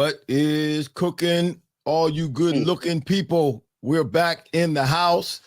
What is cooking? All you good-looking people, we're back in the house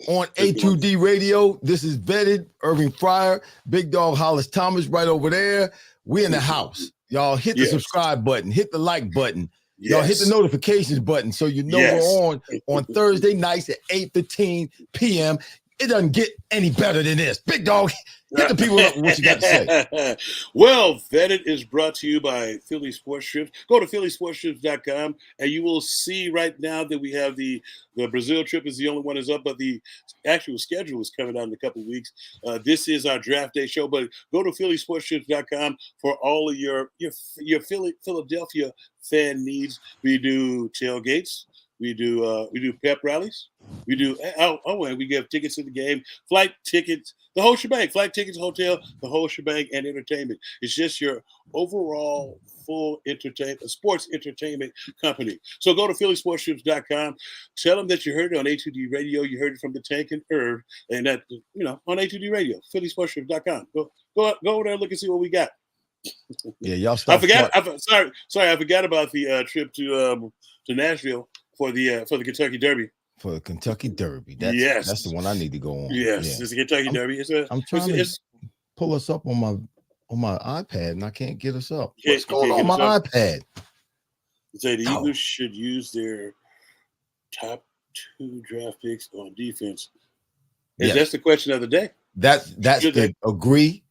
on A2D Radio. This is vetted Irving Fryar, Big Dog Hollis Thomas right over there. We in the house. Y'all hit the subscribe button, hit the like button. Y'all hit the notifications button so you know we're on Thursday nights at 8:15 p.m. It doesn't get any better than this. Big Dog, hit the people up with what you got to say. Well, Vetted is brought to you by Philly Sports Trips. Go to phillysportstrips.com and you will see right now that we have the Brazil trip is the only one that's up, but the actual schedule is coming out in a couple of weeks. This is our draft day show, but go to phillysportstrips.com for all of your Philadelphia fan needs. We do tailgates. We do pep rallies. We do and we give tickets to the game, flight tickets, the whole shebang, flight tickets, hotel, the whole shebang, and entertainment. It's just your overall full sports entertainment company. So go to phillysportstrips.com. Tell them that you heard it on A2D Radio. You heard it from the Tank and Irv, and that on A2D Radio, phillysportstrips.com. Go over there and look and see what we got. Yeah, y'all stop. Sorry, I forgot about the trip to Nashville for the Kentucky Derby. For the Kentucky Derby. That's the one I need to go on. Yes, it's the Kentucky Derby. I'm trying to pull us up on my iPad, and I can't get us up. What's going on my iPad? Say the Eagles should use their top 2 draft picks on defense. That's the question of the day. That's the agree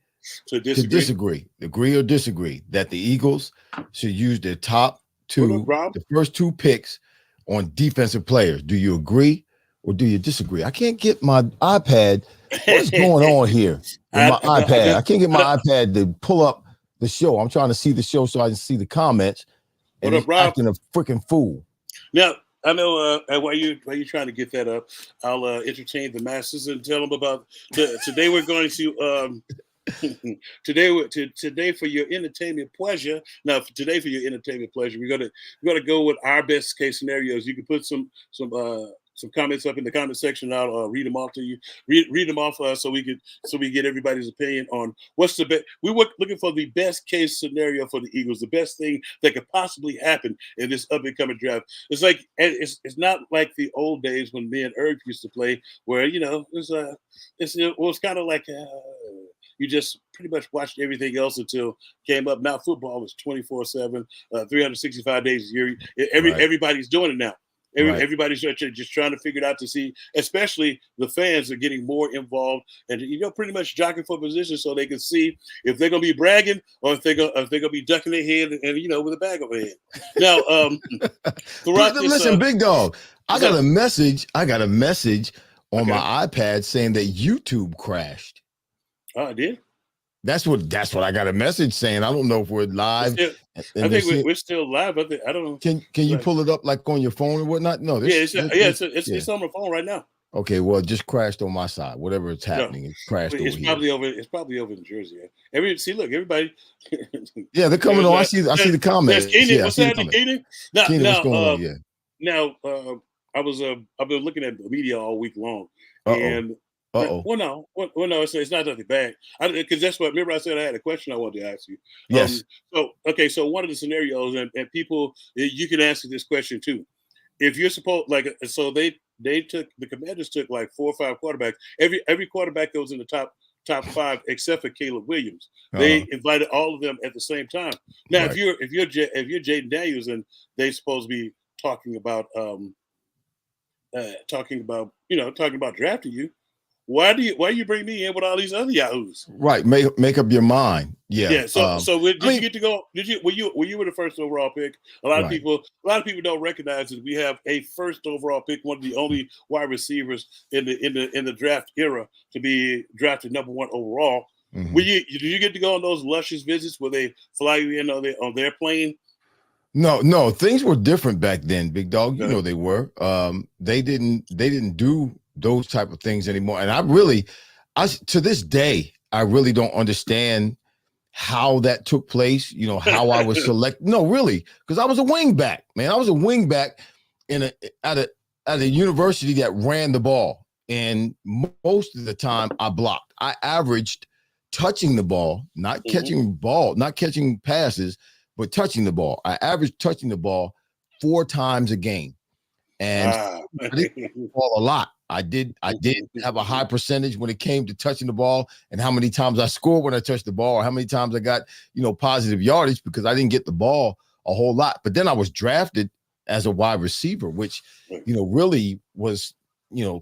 to disagree. Agree or disagree that the Eagles should use their top 2, the first 2 picks on defensive players. Do you agree or do you disagree? I can't get my iPad. What's going on here with my iPad? I can't get my iPad to pull up the show. I'm trying to see the show so I can see the comments. And it's acting a freaking fool. Now, I know while you're trying to get that up, I'll entertain the masses and tell them about today we're going to today for your entertainment pleasure. Now, today for your entertainment pleasure, we're gonna go with our best case scenarios. You can put some comments up in the comment section. I'll read them off to you. Read them off so we get everybody's opinion on what's the best. We were looking for the best case scenario for the Eagles, the best thing that could possibly happen in this up and coming draft. It's like it's not like the old days when me and Irv used to play, where it was kind of like. You just pretty much watched everything else until came up. Now football is 24/7, 365 days a year. Everybody's doing it now. Everybody's just trying to figure it out to see, especially the fans are getting more involved and pretty much jockeying for position so they can see if they're gonna be bragging or if they're gonna be ducking their head and with a bag over their head. Now, listen, Big Dog, I got a message on my iPad saying that YouTube crashed. Oh, I did. That's what I got a message saying. I don't know if we're live. I think we're still live. I don't know. Can you pull it up like on your phone or whatnot? No. It's on my phone right now. Okay, well, it just crashed on my side. Whatever it's happening, it crashed over here. It's probably over in Jersey. Everybody. Yeah, they're coming on. I see the comments. Keenan, what's happening, Keenan? What's going on? Yeah. Now, I've been looking at the media all week long, and. Well, no, it's not nothing bad. Because that's what. Remember, I said I had a question I wanted to ask you. Yes. So one of the scenarios, and people, you can answer this question too. If you're supposed the Commanders took like 4 or 5 quarterbacks. Every quarterback goes in the top 5 except for Caleb Williams. They invited all of them at the same time. Now, if you're Jaden Daniels and they supposed to be talking about drafting you. Why you bring me in with all these other yahoos? Right, make up your mind. Yeah. Yeah. So did you get to go? Were you the first overall pick? A lot of people don't recognize that we have a first overall pick, one of the only wide receivers in the draft era to be drafted number 1 overall. Mm-hmm. Did you get to go on those luscious visits where they fly you in on their plane? No, things were different back then, Big Dog. You know they were. They didn't do those type of things anymore. And I to this day, I really don't understand how that took place. How I was selected. No, really, because I was a wingback, man. I was a wingback at a university that ran the ball, and most of the time I blocked. I averaged touching the ball, not catching passes, but touching the ball. I averaged touching the ball 4 times a game. And I didn't touch the ball a lot. I did have a high percentage when it came to touching the ball and how many times I scored when I touched the ball, or how many times I got, positive yardage, because I didn't get the ball a whole lot. But then I was drafted as a wide receiver, which, really was,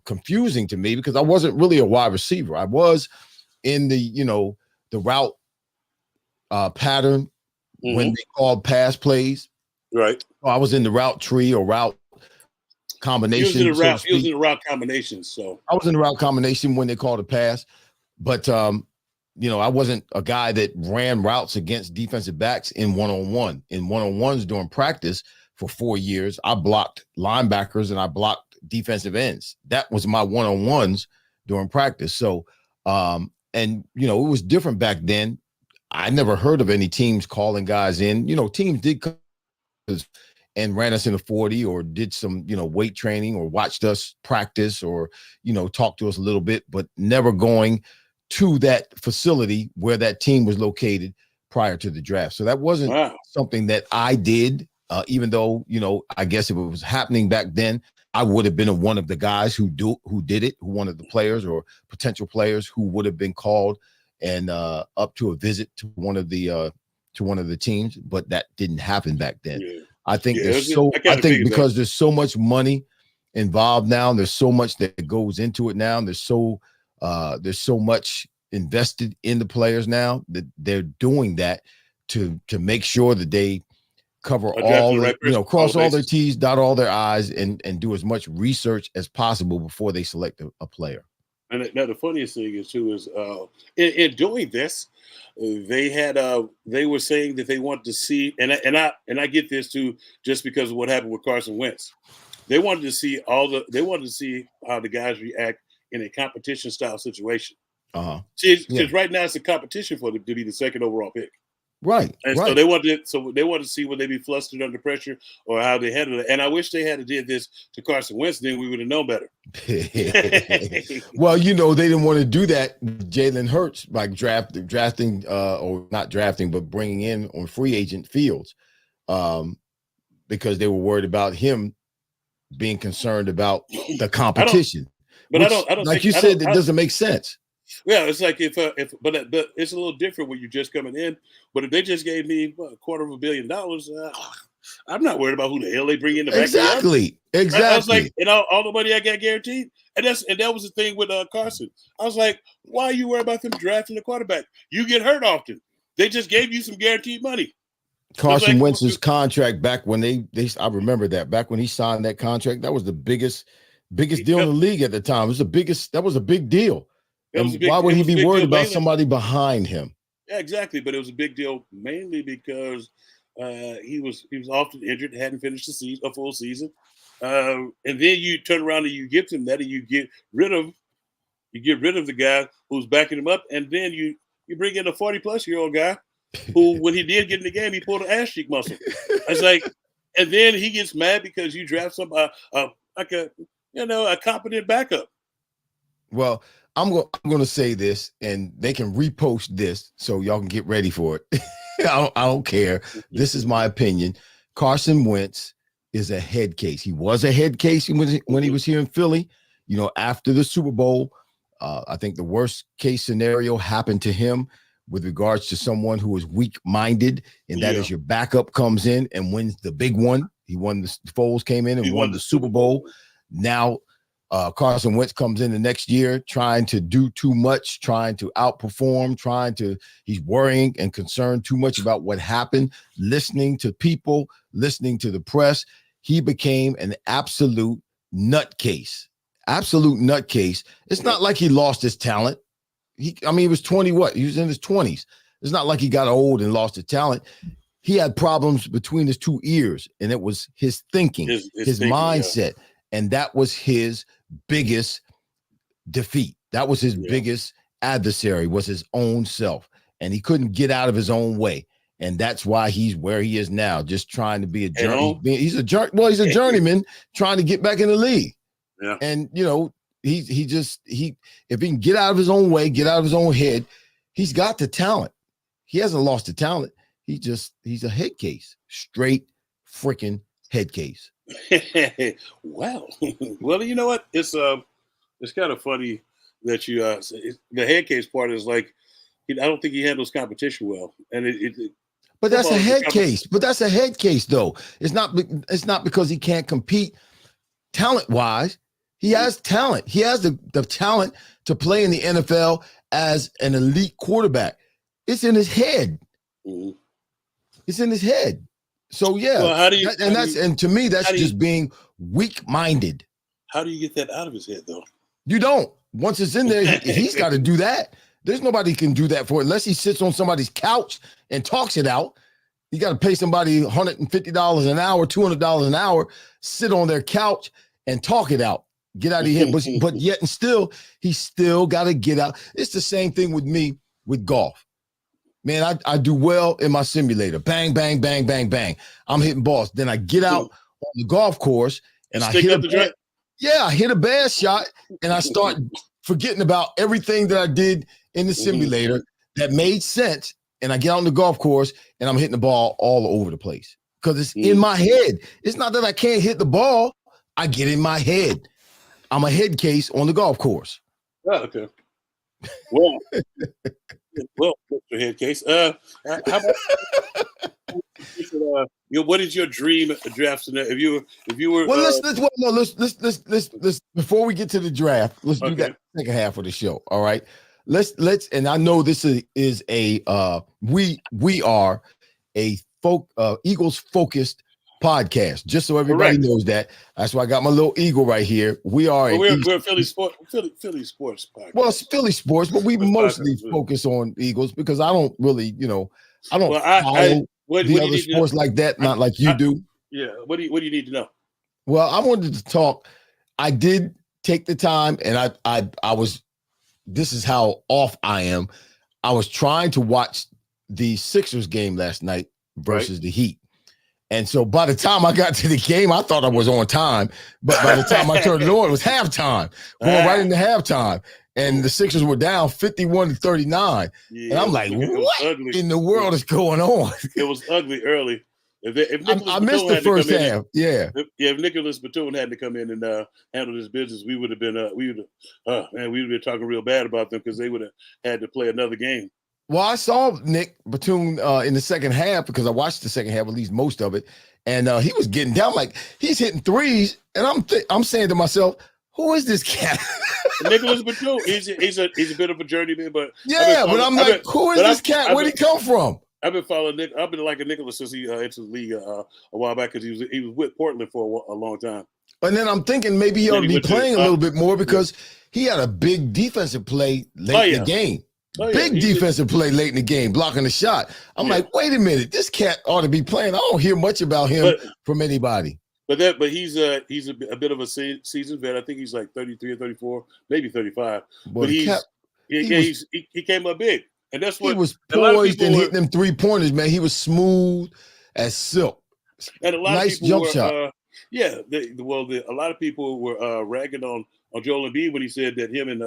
confusing to me, because I wasn't really a wide receiver. I was in the route pattern when they called pass plays. Right. I was in the route tree or route combination. He was in the route combination. So I was in the route combination when they called a pass, but I wasn't a guy that ran routes against defensive backs in one-on-one. In one-on-ones during practice for 4 years, I blocked linebackers and I blocked defensive ends. That was my one-on-ones during practice. So, it was different back then. I never heard of any teams calling guys in. Teams did come and ran us in a 40, or did some, weight training, or watched us practice, or, talked to us a little bit, but never going to that facility where that team was located prior to the draft. So that wasn't something that I did, even though, I guess if it was happening back then, I would have been one of the guys who did it, one of the players or potential players who would have been called and up to a visit to one of the teams, but that didn't happen back then. Yeah. I think because there's so much money involved now, and there's so much that goes into it now, and there's so much invested in the players now, that they're doing that to make sure that they cover cross all their T's, dot all their I's, and do as much research as possible before they select a player. And now the funniest thing is in doing this, they were saying that they want to see, and I get this too, just because of what happened with Carson Wentz. They wanted to see how the guys react in a competition style situation. Because right now it's a competition for them to be the second overall pick. Right. And so they wanted to see would they be flustered under pressure or how they handled it. And I wish they had did this to Carson Wentz, then we would have known better. Well, they didn't want to do that with Jalen Hurts by drafting or not drafting, but bringing in on free agent Fields, because they were worried about him being concerned about the competition. I don't like you said, that doesn't make sense. Yeah, it's like but it's a little different when you're just coming in. But if they just gave me $250 million, I'm not worried about who the hell they bring in the back. Exactly. I was like, all the money I got guaranteed, and that was the thing with Carson. I was like, why are you worried about them drafting the quarterback? You get hurt often. They just gave you some guaranteed money. Carson Wentz's contract back when I remember that back when he signed that contract, that was the biggest deal in the league at the time. That was a big deal. Why would he be worried about somebody behind him? Yeah, exactly. But it was a big deal mainly because he was often injured, hadn't finished a full season, and then you turn around and you give him that, and you get rid of the guy who's backing him up, and then you bring in a 40-plus-year-old guy who, when he did get in the game, he pulled an ass cheek muscle. It's like, and then he gets mad because you draft somebody like a competent backup. Well, I'm going to say this, and they can repost this so y'all can get ready for it. I don't care. This is my opinion. Carson Wentz is a head case. He was a head case when he was here in Philly. After the Super Bowl, I think the worst case scenario happened to him with regards to someone who is weak-minded, and that is your backup comes in and wins the big one. He won Foles came in and won the Super Bowl. Now Carson Wentz comes in the next year trying to do too much, trying to outperform, he's worrying and concerned too much about what happened, listening to people, listening to the press. He became an absolute nutcase. It's not like he lost his talent. He was 20, he was in his 20s. It's not like he got old and lost his talent. He had problems between his two ears, and it was his thinking, his thinking, mindset. Yeah. And that was his biggest defeat. That was his biggest adversary, was his own self. And he couldn't get out of his own way. And that's why he's where he is now, just trying to be a journeyman. He's a journeyman trying to get back in the league. Yeah. And, if he can get out of his own way, get out of his own head, he's got the talent. He hasn't lost the talent. he's a head case, straight freaking head case. Well, well, you know what? It's kind of funny that you the head case part is like I don't think he handles competition well, and but that's a head case. But that's a head case, though. It's not because he can't compete talent wise. He has talent. He has the talent to play in the NFL as an elite quarterback. It's in his head. Mm-hmm. It's in his head. So yeah, well, and to me, that's just being weak-minded. How do you get that out of his head, though? You don't. Once it's in there, he's got to do that. There's nobody who can do that for it unless he sits on somebody's couch and talks it out. You got to pay somebody $150 an hour, $200 an hour, sit on their couch and talk it out. Get out of here. But yet and still, he's still got to get out. It's the same thing with me with golf. Man, I do well in my simulator. Bang, bang, bang, bang, bang. I'm hitting balls. Then I get out on the golf course and I hit a bad shot and I start forgetting about everything that I did in the simulator that made sense. And I get out on the golf course and I'm hitting the ball all over the place because it's in my head. It's not that I can't hit the ball. I get in my head. I'm a head case on the golf course. Oh, okay. Well, Mr. Head Case. How about what is your dream draft scenario? If you were let's before we get to the draft, let's do that second half of the show. All right. Let's and I know this is a we are a Eagles focused podcast, just so everybody knows that. That's why I got my little eagle right here. We're Philly sports podcast. Well, it's Philly sports, but we mostly focus on Eagles because I don't really, I don't follow the other sports like that, not like you do. Yeah. What do you need to know? Well, I wanted to talk. I did take the time, and I was. This is how off I am. I was trying to watch the Sixers game last night versus the Heat. And so by the time I got to the game, I thought I was on time. But by the time I turned it on, it was halftime. Going right into halftime. And the Sixers were down 51-39. Yeah, and I'm like, what in the world is going on? It was ugly early. I missed the first half. If Nicholas Batum hadn't to come in and handle this business, we would have been talking real bad about them because they would have had to play another game. Well, I saw Nick Batum in the second half because I watched the second half, at least most of it, and he was getting down like he's hitting threes, and I'm saying to myself, who is this cat? Nicholas Batum. He's a bit of a journeyman, but I'm like, who is this cat? Where'd he come from? I've been following Nick. I've been liking Nicholas since he entered the league a while back because he was with Portland for a long time. And then I'm thinking maybe he ought to be playing a little bit more because he had a big defensive play late in the game. Big defensive play late in the game, blocking the shot. I'm like, wait a minute, this cat ought to be playing. I don't hear much about him from anybody. But he's a bit of a seasoned vet. I think he's like 33 or 34, maybe 35. But he came up big. And that's what he was poised and hitting them 3-pointers, man. He was smooth as silk. And a lot nice of people jump were, shot. A lot of people were ragging on Joel Embiid when he said that him and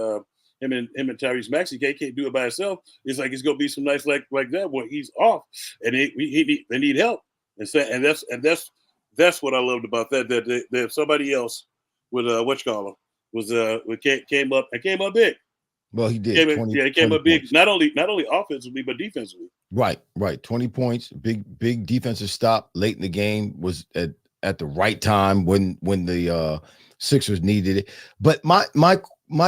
Tyrese Maxey can't do it by himself. It's like it's gonna be some nights like that where he's off and they need help. And that's what I loved about that. That somebody else with came up big. Well, he did. He came up big, not only offensively but defensively. Right. 20 points, big defensive stop late in the game was at the right time when the Sixers needed it. But my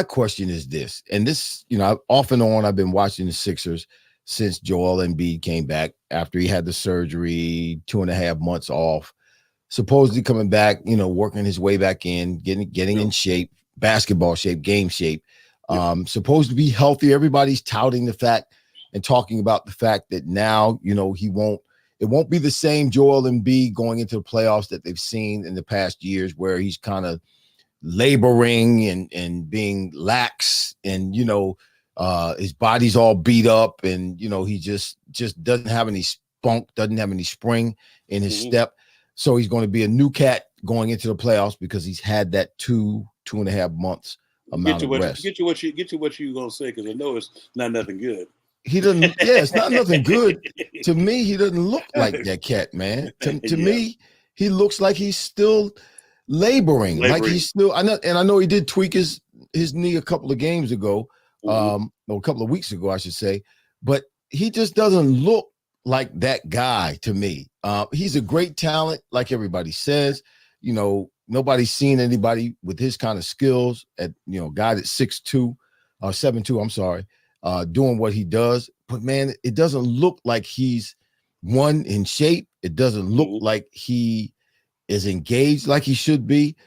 question is this, and this, off and on, I've been watching the Sixers since Joel Embiid came back after he had the surgery, 2.5 months off, supposedly coming back, working his way back in, getting in shape, basketball shape, game shape. Supposed to be healthy. Everybody's touting the fact and talking about the fact that now, it won't be the same Joel Embiid going into the playoffs that they've seen in the past years where he's kind of laboring and being lax and, his body's all beat up and, he just doesn't have any spunk, doesn't have any spring in his step. So he's going to be a new cat going into the playoffs because he's had that 2.5 months amount of rest. Get to what you gonna say because I know it's not nothing good. He doesn't. Yeah, it's not nothing good. To me, he doesn't look like that cat, man. To Yeah. me, he looks like he's still laboring. Like he's still. I know he did tweak his knee a couple of games ago, or a couple of weeks ago, I should say. But he just doesn't look like that guy to me. He's a great talent, like everybody says. You know, nobody's seen anybody with his kind of skills at, you know, guy that's 6'2", 7'2", I'm sorry, doing what he does. But man, it doesn't look like he's in shape. It doesn't look like he is engaged like he should be.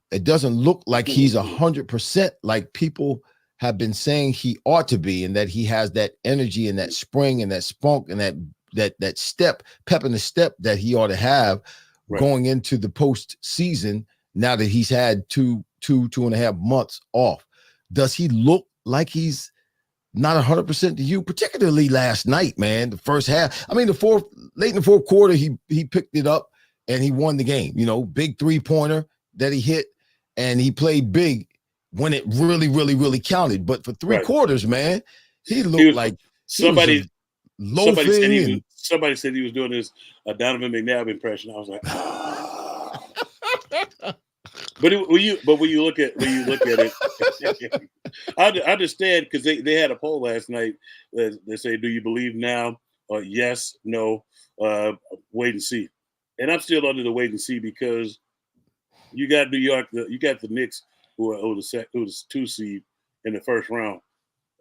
It doesn't look like he's 100% like people have been saying he ought to be, and that he has that energy and that spring and that spunk and that step, pep in the step that he ought to have going into the postseason. Now that he's had two and a half months off, does he look like he's not 100% to you? Particularly last night, man. The first half. I mean, late in the fourth quarter, he picked it up and he won the game. You know, big 3-pointer that he hit, and he played big when it really, really, really counted. But for three quarters, man, he looked like somebody loafing. Somebody said he was doing this Donovan McNabb impression. I was like, But when you look at it, I understand, because they had a poll last night that they say, "Do you believe now?" Or yes, no, wait and see. And I'm still under the wait and see, because you got New York, you got the Knicks, who are the 2 seed in the first round.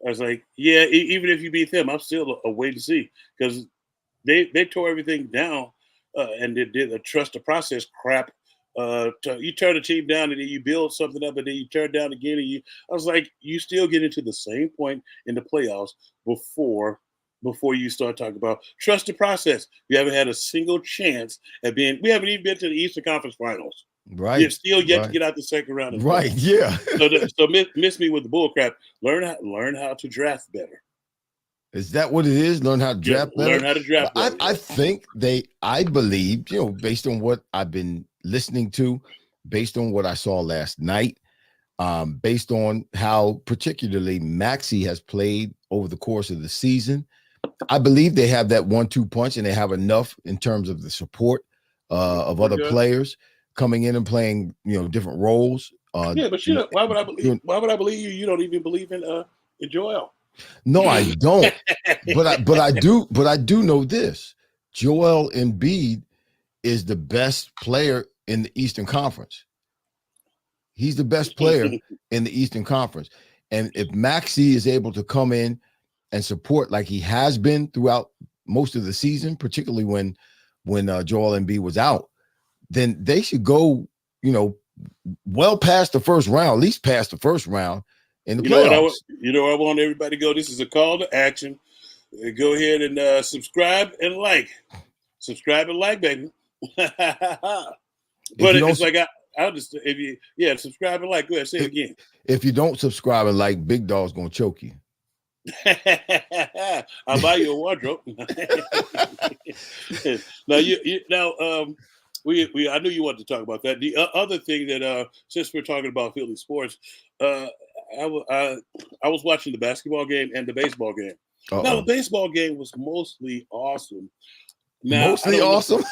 I was like, yeah, even if you beat them, I'm still a wait and see, because they tore everything down, and they did a trust the process crap. You turn a team down and then you build something up and then you turn down again. And I was like, you still get into the same point in the playoffs before you start talking about trust the process. We haven't had a single chance at we haven't even been to the Eastern Conference Finals. Right. You're still yet to get out the second round. Right. Yeah. so miss me with the bull crap. Learn how to draft better. Is that what it is? Learn how to draft better? Learn how to draft better. I think I believe, you know, based on what I've been listening to, based on what I saw last night, based on how particularly Maxey has played over the course of the season, I believe they have that 1-2 punch, and they have enough in terms of the support of other players coming in and playing, you know, different roles. Yeah, but why would I believe? Why would I believe you? You don't even believe in Joel. No, I don't. but I do know this. Joel Embiid is the best player in the Eastern Conference. He's the best player in the Eastern Conference. And if Maxey is able to come in and support like he has been throughout most of the season, particularly when Joel Embiid was out, then they should go, you know, well past the first round, at least past the first round in the playoffs. I want everybody to go. This is a call to action. Go ahead and subscribe and like. Subscribe and like, baby. But it's like I'll just subscribe and like. Go ahead, say it again. If you don't subscribe and like, Big Dog's gonna choke you. I'll buy you a wardrobe. I knew you wanted to talk about that. The other thing that since we're talking about Philly sports, I was watching the basketball game and the baseball game. Uh-oh. Now the baseball game was mostly awesome. Mostly awesome.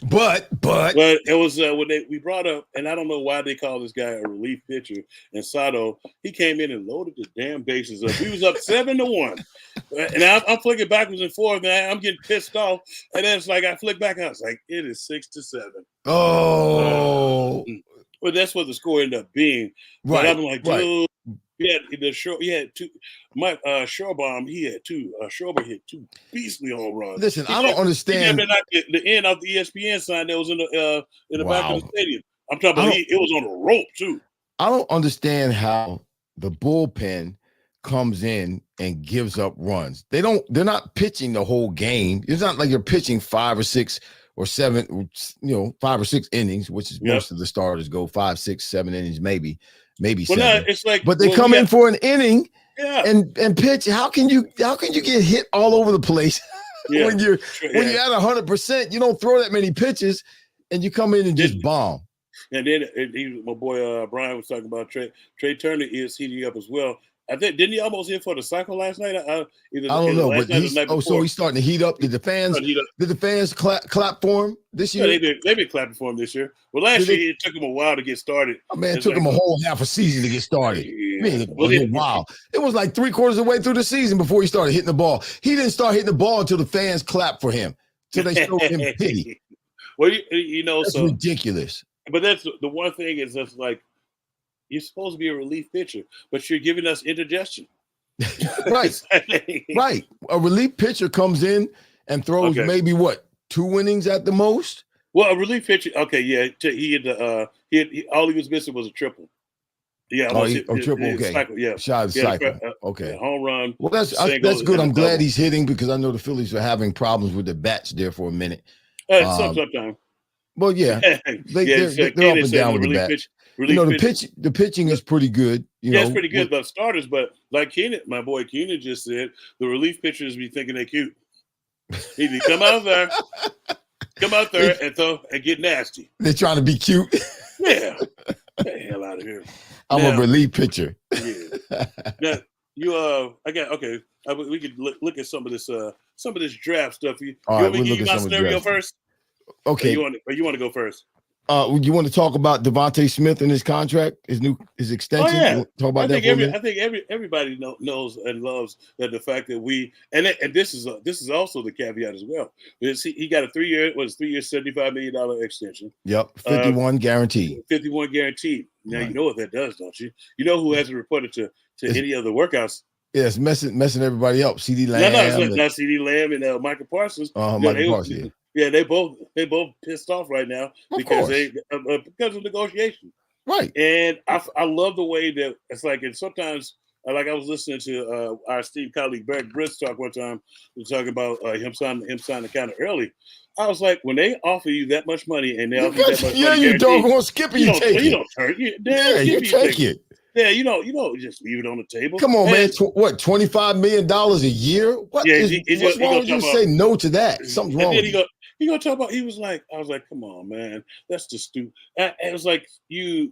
But it was when we brought up, and I don't know why they call this guy a relief pitcher. And Sato, he came in and loaded the damn bases up. We was up 7-1, and I'm flicking backwards and forth, and I'm getting pissed off. And then it's like I flick back, and I was like, it is 6-7. Oh, well, that's what the score ended up being. But I'm like, dude. He had two. Mike Shorebomb, he had two. Schrober hit two beastly home runs. Listen, I don't understand. The end of the ESPN sign that was in the back of the stadium. I'm talking about it was on a rope too. I don't understand how the bullpen comes in and gives up runs. They're not pitching the whole game. It's not like you're pitching 5 or 6 or 7, 5 or 6 innings, which is most of the starters go 5, 6, 7 innings, maybe 7. No, it's like, but they come in for an inning and pitch. How can you get hit all over the place when you're at 100%? You don't throw that many pitches, and you come in and just bomb. And then my boy Brian was talking about Trey Turner is heating up as well. I think didn't he almost hit for the cycle last night? I don't know, but so he's starting to heat up. Did the fans clap for him this year? Yeah, they've been clapping for him this year. Well, last year it took him a while to get started. Oh, man, it took him a whole half a season to get started. Yeah. Man, wow. It was like 3/4 of the way through the season before he started hitting the ball. He didn't start hitting the ball until the fans clapped for him. So they showed him pity. Well, you know, that's ridiculous. But that's the one thing is just like you're supposed to be a relief pitcher, but you're giving us indigestion. Right. Right. A relief pitcher comes in and throws maybe 2 innings at the most. Well, a relief pitcher, he had all he was missing was a triple. Yeah, triple. Okay, cycle, yeah, shot of cycle. Okay, home run. Well, that's good. I'm glad he's hitting because I know the Phillies are having problems with the bats there for a minute. Sometimes. Well, yeah, they're up and down with the bat. The pitching is pretty good. It's pretty good. But starters, but like my boy Keenan just said, the relief pitchers be thinking they're cute. He come out there and throw and get nasty. They're trying to be cute. Yeah, get the hell out of here. I'm a relief pitcher. Yeah. Now we could look at some of this draft stuff. All right, we'll look at my scenario first. Okay. You want to go first? You want to talk about Devontae Smith and his contract, his extension? Oh, yeah. Talk about I think everybody knows and loves that the fact that and this is also the caveat as well. He got a 3-year $75 million extension. Yep, 51 guaranteed. 51 guaranteed. Now you know what that does, don't you? You know who hasn't reported to any of the workouts? Yeah, it's messing everybody up. CD Lamb. It's not CD Lamb and Michael Parsons. Michael Parsons. Yeah, they both pissed off right now because of negotiation. Right. And I love the way that it's like, and sometimes like I was listening to our esteemed colleague Barry Brits talk one time. We were talking about him signing kind of early. I was like, when they offer you that much money and they offer you that much money, you doggone skipper, you take it. You don't turn. You take it. Yeah, you don't just leave it on the table. Come on, man. $25 million a year? What? Yeah, what's wrong with you say no to that? Something's wrong. And then he gonna talk about. I was like, come on, man, that's just stupid. And it's like you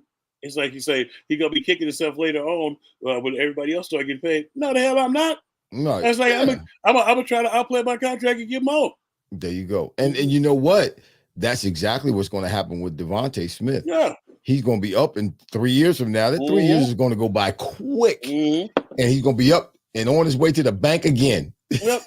say he gonna be kicking himself later on when everybody else start getting paid. No, the hell I'm not. No, it's like I'm gonna try to outplay my contract and get more. There you go. And you know what? That's exactly what's going to happen with Devontae Smith. Yeah. He's going to be up in 3 years from now. That 3 years is going to go by quick. And he's going to be up and on his way to the bank again. Yep.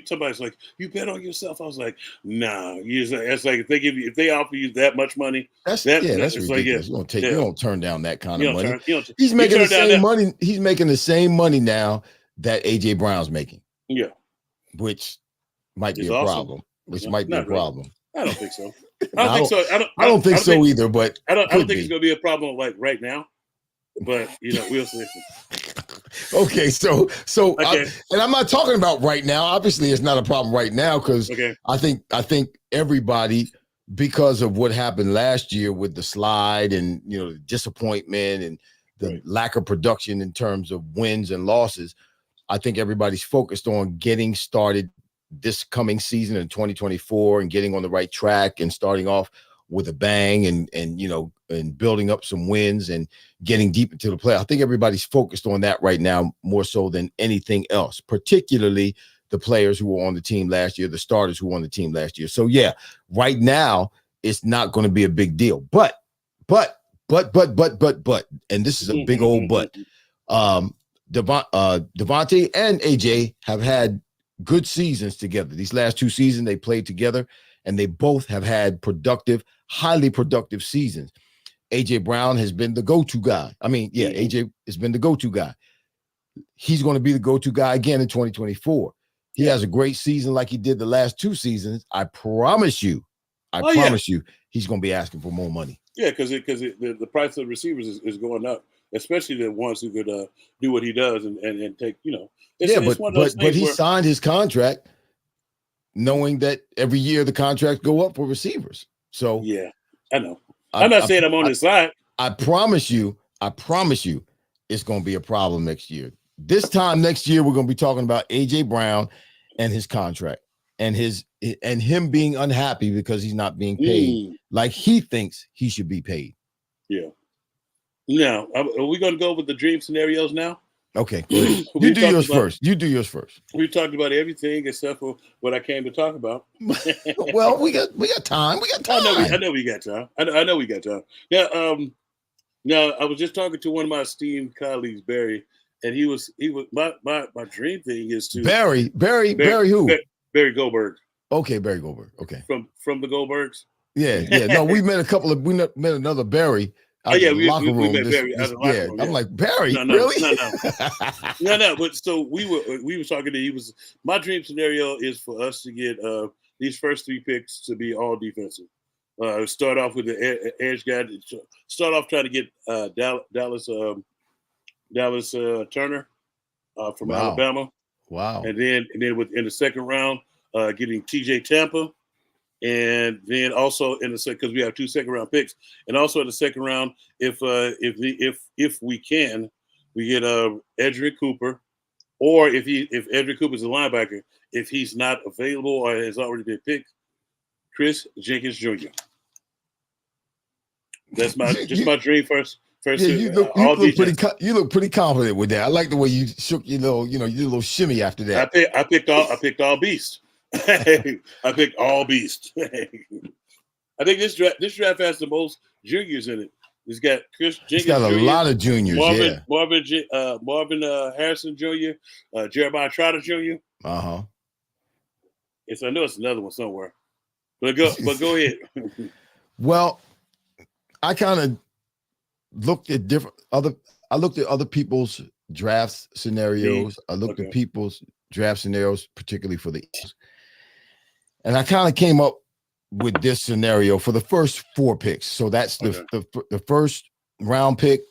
Somebody's like, you bet on yourself. I was like, nah. It's like if they offer you that much money, that's ridiculous. Like, you don't turn down that kind of money. He's making the same money. He's making the same money now that AJ Brown's making. Yeah. Which might be a problem. I don't think so. I don't think so either, but I don't think it's going to be a problem like right now. But we'll see. Okay, so and I'm not talking about right now. Obviously, it's not a problem right now because I think everybody, because of what happened last year with the slide and the disappointment and the lack of production in terms of wins and losses, I think everybody's focused on getting started this coming season in 2024 and getting on the right track and starting off with a bang and building up some wins and getting deep into the play. I think everybody's focused on that right now more so than anything else, particularly the players who were on the team last year, the starters who were on the team last year. So yeah, right now it's not going to be a big deal, but, and this is a big old but, Devontae and AJ have had good seasons together. These last 2 seasons they played together, and they both have had highly productive seasons. AJ Brown has been the go-to guy. AJ has been the go-to guy. He's going to be the go-to guy again in 2024. He has a great season like he did the last 2 seasons. I promise you, he's going to be asking for more money. Yeah, because the price of receivers is going up, especially the ones who could do what he does and take, but he signed his contract knowing that every year the contracts go up for receivers. So yeah, I know. I'm not saying I'm on his side. I promise you, it's going to be a problem next year. This time next year, we're going to be talking about AJ Brown and his contract and him being unhappy because he's not being paid like he thinks he should be paid. Yeah. Now, are we going to go with the dream scenarios now? Okay, you do yours first. You do yours first. We talked about everything except for what I came to talk about. Well, we got time. We got time. I know we got time. I know we got time. Yeah. Now I was just talking to one of my esteemed colleagues, Barry, and he was my dream thing is to Barry who? Barry Goldberg. Okay, Barry Goldberg. Okay. From the Goldbergs. Yeah. No, we met another Barry. Oh yeah, we met Barry out of the locker room. I'm like, Barry, no, really? No. But so we were talking to. He was my dream scenario is for us to get these first 3 picks to be all defensive. Start off with the edge guy. Start off trying to get Dallas Turner from Alabama. Wow. And then in the second round, getting TJ Tampa. And then also in the second, because we have 2 second-round picks, and also in the second round, if we can, we get Edric Cooper, or if Edric Cooper is a linebacker, if he's not available or has already been picked, Chris Jenkins Jr. That's my dream first. Yeah, you look pretty confident with that. I like the way you shook your little, you did a little shimmy after that. I picked all beasts. I picked all beasts. I think this draft has the most juniors in it. It's got Chris Jenkins. It's got a lot of juniors. Marvin Harrison Jr., Jeremiah Trotter Jr. Yes, I know it's another one somewhere. But go ahead. Well, I kind of looked at other people's draft scenarios. I looked at people's draft scenarios, particularly for the Eagles. And I kind of came up with this scenario for the first 4 picks. So that's the first round pick,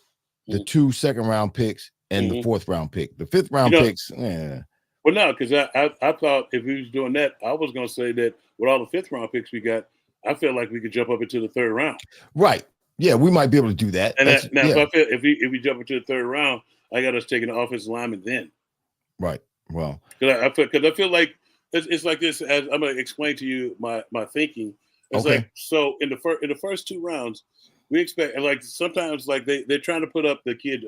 the 2 second-round picks, and the 4th round pick. The 5th round picks, Well, no, because I thought if we was doing that, I was going to say that with all the 5th round picks we got, I feel like we could jump up into the 3rd round. Right. Yeah, we might be able to do that. And if we jump into the 3rd round, I got us taking the offensive lineman then. Right. Well, because I feel like it's like this. As I'm going to explain to you my thinking. It's like, so in the first 2 rounds, we expect, like, sometimes like they're trying to put up the kid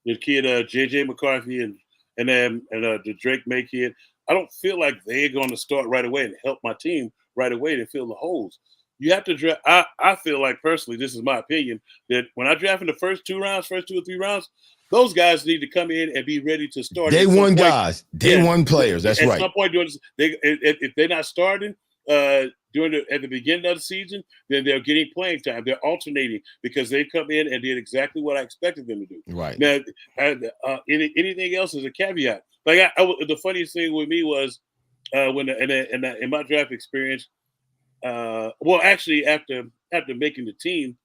JJ McCarthy and the Drake May kid. I don't feel like they're going to start right away and help my team right away to fill the holes. You have to draft. I feel like personally, this is my opinion, that when I draft in the first 2 or 3 rounds, those guys need to come in and be ready to start. Day one guys, day one players. That's right. At some point during if they're not starting at the beginning of the season, then they're getting playing time. They're alternating because they come in and did exactly what I expected them to do. Right. Now, anything else is a caveat. Like the funniest thing with me was in my draft experience. Well, actually, after making the team,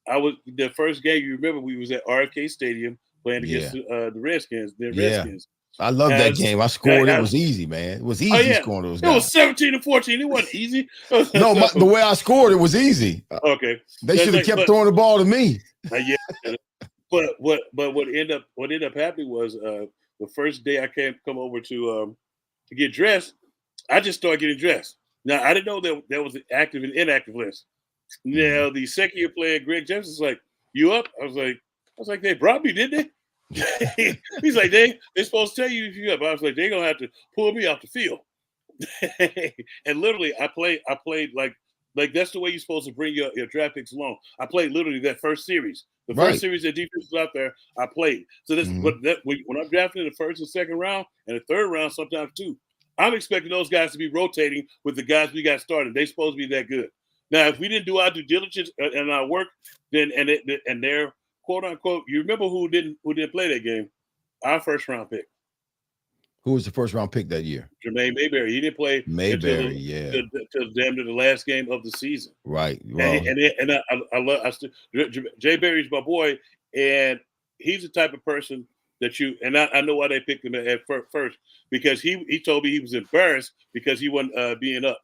I was the first game. You remember we was at RFK Stadium playing against the Redskins. Redskins. I love that game. I scored. It was easy, man. It was easy scoring those guys. It was 17-14. It wasn't easy. No, the way I scored, it was easy. Okay, they should have kept throwing the ball to me. Yeah, but what ended up happening was the first day I come over to get dressed, I just started getting dressed. Now I didn't know that was an active and inactive list. Now the second year player Greg Jefferson's like, "You up?" I was like, "They brought me, didn't they?" He's like, they're supposed to tell you if you up. I was like, they're gonna have to pull me off the field. And literally, I played like that's the way you're supposed to bring your draft picks along. I played literally that first series. The first series that defense was out there, I played. So that's when I'm drafting in the first and second round and the 3rd round, sometimes too. I'm expecting those guys to be rotating with the guys we got started. They're supposed to be that good. Now, if we didn't do our due diligence and our work, then and they're quote unquote, you remember who didn't play that game? Our 1st round pick. Who was the 1st round pick that year? Jermaine Mayberry. He didn't play Mayberry, until damn near the last game of the season. Right. Well, and I love Jay Berry's my boy, and he's the type of person that I know why they picked him at first, because he told me he was embarrassed because he wasn't being up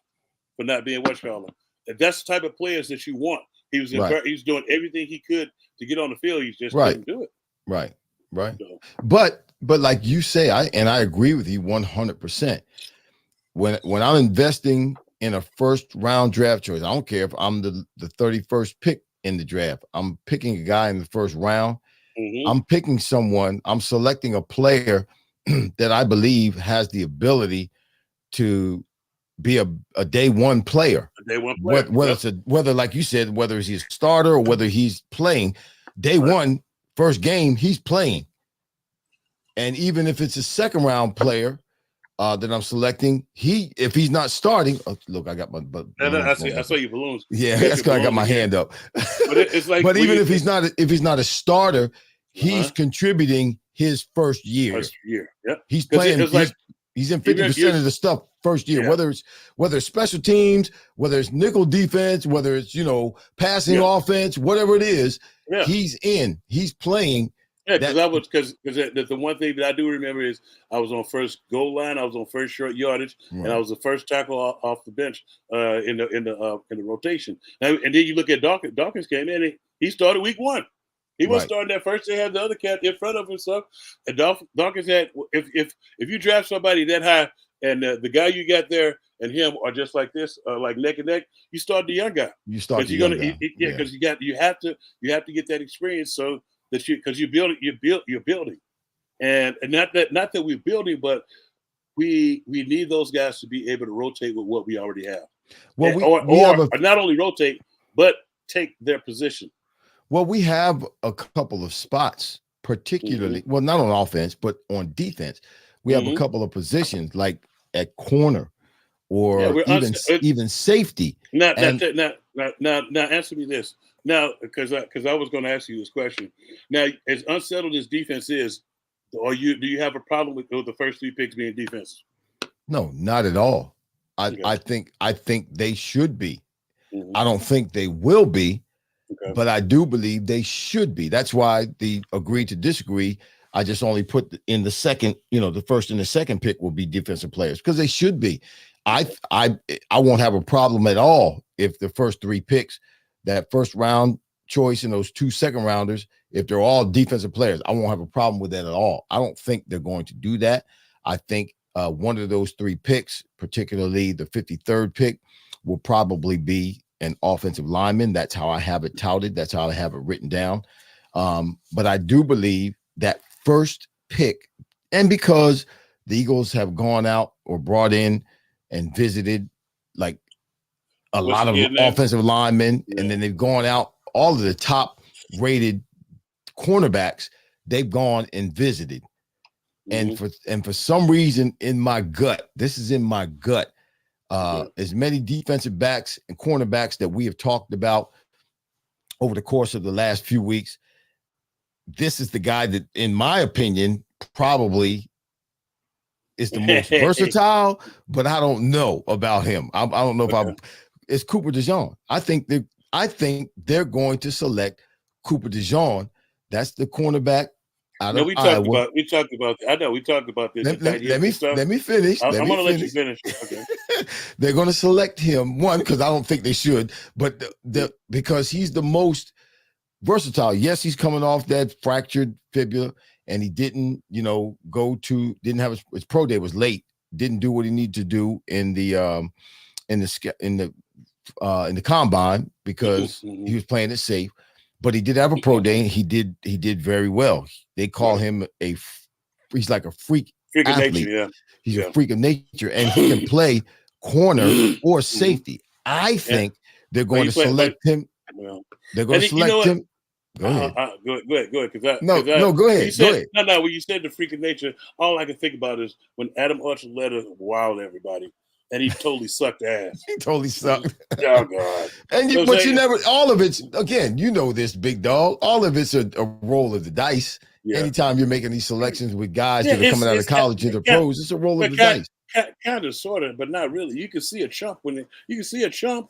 for not being whatchamacallit. And that's the type of players that you want. He was he was doing everything he could to get on the field. He just couldn't do it. Right. So. But like you say, I agree with you 100%. When I'm investing in a 1st round draft choice, I don't care if I'm the 31st pick in the draft. I'm picking a guy in the first round. Mm-hmm. I'm picking someone. I'm selecting a player that I believe has the ability to be a day one player. A day one player. Whether like you said, whether he's a starter or whether he's playing day one, first game, he's playing. And even if it's a second round player that I'm selecting, if he's not starting, look, I got my I saw your balloons. Yeah, that's because I got my hand up. But it's like, but even if he's not a starter, he's contributing his first year. Yep. He's playing. He's in 50% of the stuff first year. Yeah. Whether it's special teams, whether it's nickel defense, whether it's passing offense, whatever it is, he's in. He's playing. Yeah, because the one thing that I do remember is I was on first goal line, I was on first short yardage, and I was the first tackle off the bench in the rotation. And then you look at Dawkins. Dawkins came in and he started week one. He was starting that first. They had the other cat in front of him. So, and Dawkins had if you draft somebody that high and the guy you got there and him are just like this, like neck and neck, you start the young guy. You start the young guy. Because you have to get that experience so that you're building, and not that we're building, but we need those guys to be able to rotate with what we already have. Well, or not only rotate but take their position. Well, we have a couple of spots, particularly, well, not on offense, but on defense. We have a couple of positions like at corner or even safety. Now, answer me this. Now, because I was going to ask you this question. Now, as unsettled as defense is, do you have a problem with the first three picks being defense? No, not at all. I think they should be. I don't think they will be, but I do believe they should be. That's why the agree to disagree. I just only put in the second, the first and the second pick will be defensive players because they should be. I won't have a problem at all if the first three picks, that first round choice and those two second rounders, if they're all defensive players, I won't have a problem with that at all. I don't think they're going to do that. I think one of those three picks, particularly the 53rd pick, will probably be an offensive lineman. That's how I have it touted. That's how I have it written down. But I do believe that first pick, and because the Eagles have gone out or brought in and visited like a lot of offensive linemen, and then they've gone out all of the top rated cornerbacks, they've gone and visited. And for some reason in my gut, this is in my gut, as many defensive backs and cornerbacks that we have talked about over the course of the last few weeks, this is the guy that, in my opinion, probably is the most versatile, but I don't know about him. I don't know it's Cooper DeJean. I think they're going to select Cooper DeJean. That's the cornerback out of Iowa. We talked about this. Let me finish. I'm going to let you finish. Okay. They're going to select him, one, because I don't think they should, but because he's the most versatile. Yes, he's coming off that fractured fibula, and he didn't have his pro day was late. Didn't do what he needed to do in the combine because he was playing it safe. But he did have a pro day, and he did very well. They call him he's like a freak of athlete. nature, yeah. He's a freak of nature, and he can play corner or safety. I think they're going to select him. They're going to select him. Go ahead. Go ahead. Go ahead. No, go ahead. Go ahead. No. When you said the freak of nature, all I can think about is when Adam Archuleta wowed everybody. And he totally sucked ass. He totally sucked. Oh, God. You never, all of it's, again, this, big dog, all of it's a roll of the dice. Yeah. Anytime you're making these selections with guys that are coming out of college into pros, it's a roll of the dice. Kind of, sort of, but not really. You can see a chump you can see a chump.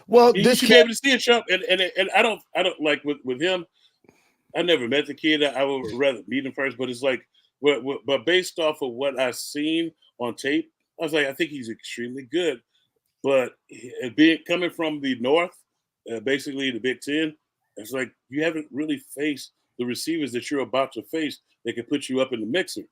Well, you should be able to see a chump. And I don't like with him, I never met the kid. I would rather meet him first, but it's like, but based off of what I've seen on tape, I was like, I think he's extremely good, but coming from the North, basically the Big Ten, it's like you haven't really faced the receivers that you're about to face that can put you up in the mixer.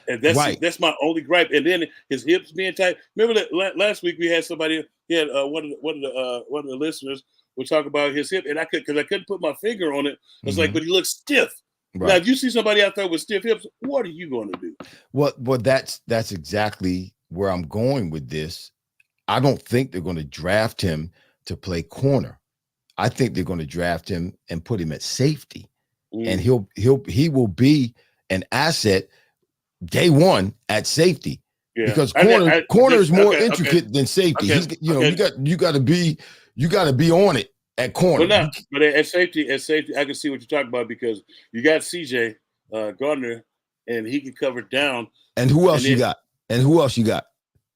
And Right. that's my only gripe. And then his hips being tight. Remember that last week we had somebody. He had one of the listeners would talk about his hip, and I couldn't put my finger on it. It's like, but he looks stiff. Right. Now, if you see somebody out there with stiff hips, what are you going to do? Well, that's exactly where I'm going with this. I don't think they're going to draft him to play corner. I think they're going to draft him and put him at safety, and he will be an asset day one at safety. Yeah. Because corner is more intricate than safety. He's, you got to be on it at corner. Well, but at safety, I can see what you're talking about because you got CJ Gardner, and he can cover down. And who else you got?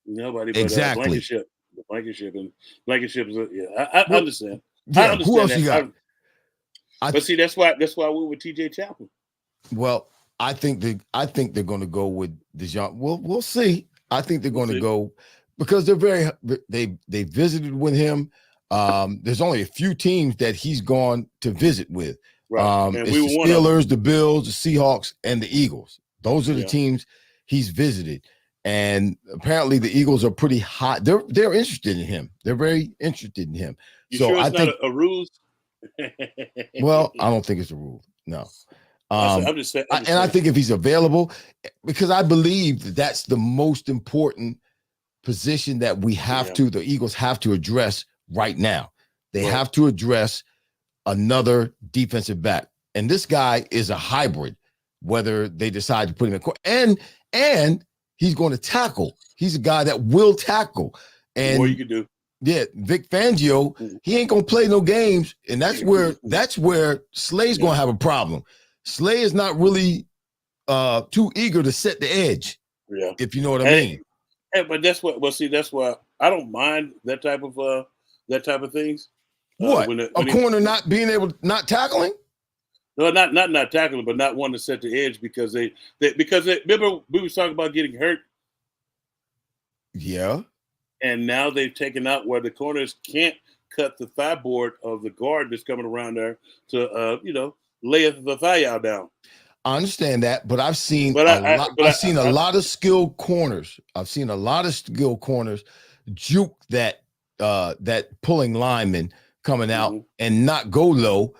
Nobody. But, exactly. Blankenship is. I understand. Yeah, I understand who else you got? But see, that's why I went with TJ Chappell. Well, I think they're going to go with DeJohn. We'll see. I think they're going to go because they visited with him. There's only a few teams that he's gone to visit with. Right. It's the Steelers, the Bills, the Seahawks, and the Eagles. Those are the teams he's visited. And apparently the Eagles are pretty hot. They're interested in him. They're very interested in him. You sure it's not a ruse? Well, I don't think it's a rule. No. I'm just saying. I think if he's available, because I believe that's the most important position that we have the Eagles have to address right now. They have to address another defensive back. And this guy is a hybrid, whether they decide to put him in and he's going to tackle. He's a guy that will tackle. And what you can do. Yeah, Vic Fangio, he ain't gonna play no games, and that's where Slay's gonna have a problem. Slay is not really too eager to set the edge. Yeah, if you know what I mean. But that's what. Well, see, that's why I don't mind that type of things. What a corner not being able, not tackling. No, not tackling, but not wanting to set the edge because they remember we was talking about getting hurt. Yeah. And now they've taken out where the corners can't cut the thigh board of the guard that's coming around there to lay the thigh out down. I understand that, but I've seen a lot of skilled corners. I've seen a lot of skilled corners juke that pulling lineman coming out and not go low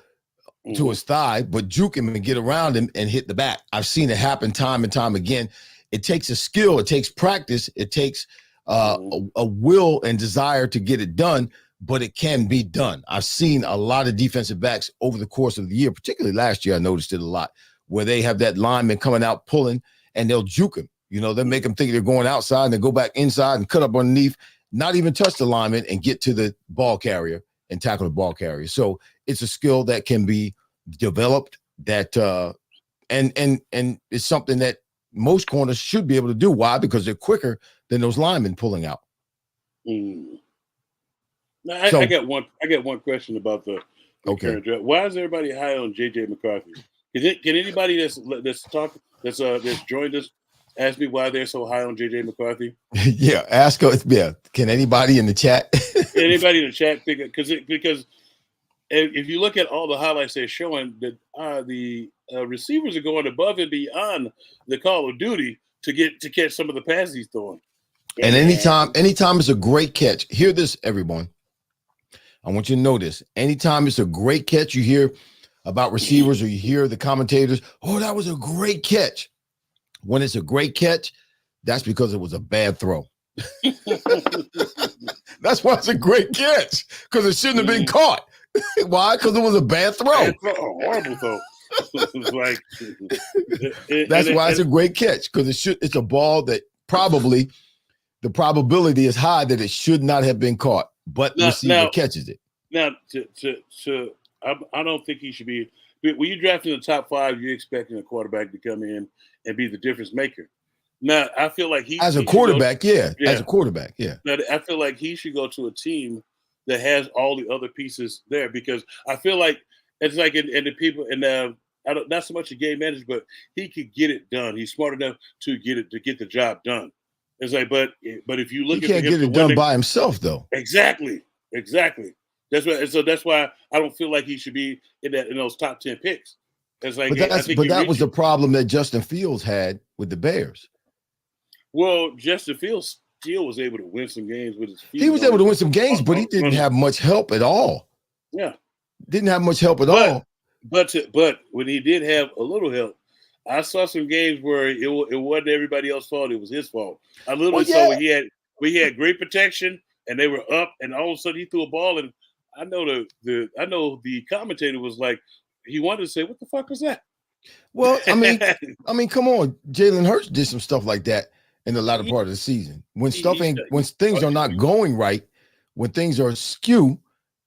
to his thigh, but juke him and get around him and hit the back. I've seen it happen time and time again. It takes a skill, it takes practice, it takes a will and desire to get it done, but it can be done. I've seen a lot of defensive backs over the course of the year, particularly last year. I noticed it a lot where they have that lineman coming out pulling and they'll juke him. They'll make them think they're going outside and they go back inside and cut up underneath, not even touch the lineman and get to the ball carrier and tackle the ball carrier. So it's a skill that can be developed that and it's something that most corners should be able to do. Why? Because they're quicker than those linemen pulling out. Now, I got one question about the current draft. Why is everybody high on JJ McCarthy? Can anybody that's joined us ask me why they're so high on JJ McCarthy? Yeah, ask us. Yeah, can anybody in the chat? Anybody in the chat because if you look at all the highlights they're showing, that the receivers are going above and beyond the call of duty to catch some of the passes he's throwing. And anytime it's a great catch, hear this, everyone. I want you to know this. Anytime it's a great catch, you hear about receivers or you hear the commentators, oh, that was a great catch. When it's a great catch, that's because it was a bad throw. That's why it's a great catch, because it shouldn't have been caught. Why? Because it was a bad throw. Horrible throw. That's why it's a great catch, because it's a ball that probably the probability is high that it should not have been caught, but the receiver catches it. Now, I don't think he should be. When you draft in the top 5, you're expecting a quarterback to come in and be the difference maker. Now, I feel like as a quarterback, yeah. As a quarterback, yeah. Now, I feel like he should go to a team that has all the other pieces there, because I feel like it's like in the people not so much a game manager, but he could get it done. He's smart enough to get the job done. It's like, but if you look, he can't get it done by himself, though. Exactly. That's why I don't feel like he should be in those top 10 picks. It's like, but that was the problem that Justin Fields had with the Bears. Well, Justin Fields still was able to win some games with his feet. He was able to win some games, but he didn't have much help at all. Yeah. Didn't have much help at all. But when he did have a little help, I saw some games where it wasn't everybody else's fault. It was his fault. I literally saw where he had great protection and they were up, and all of a sudden he threw a ball, and I know the commentator was like, he wanted to say, "What the fuck was that?" Well, I mean, come on. Jalen Hurts did some stuff like that in the latter part of the season. When things are not going right, when things are askew,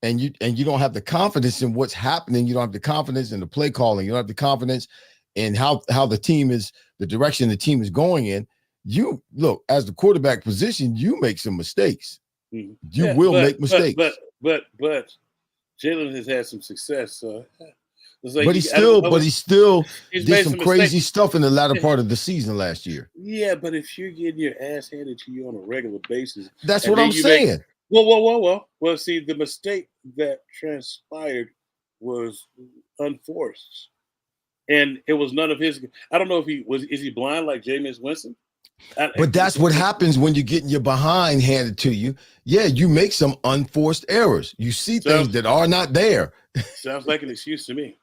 and you don't have the confidence in what's happening, you don't have the confidence in the play calling, you don't have the confidence in how the direction the team is going in. You look, as the quarterback position, you make some mistakes. You will make mistakes. But Jalen has had some success. So like but he still did some crazy stuff in the latter part of the season last year. Yeah, but if you're getting your ass handed to you on a regular basis, that's what I'm saying. Well. See, the mistake that transpired was unforced, and it was none of his. I don't know if is he blind like Jameis Winston? But that's what happens when you're getting your behind handed to you. Yeah, you make some unforced errors. You see things that are not there. Sounds like an excuse to me.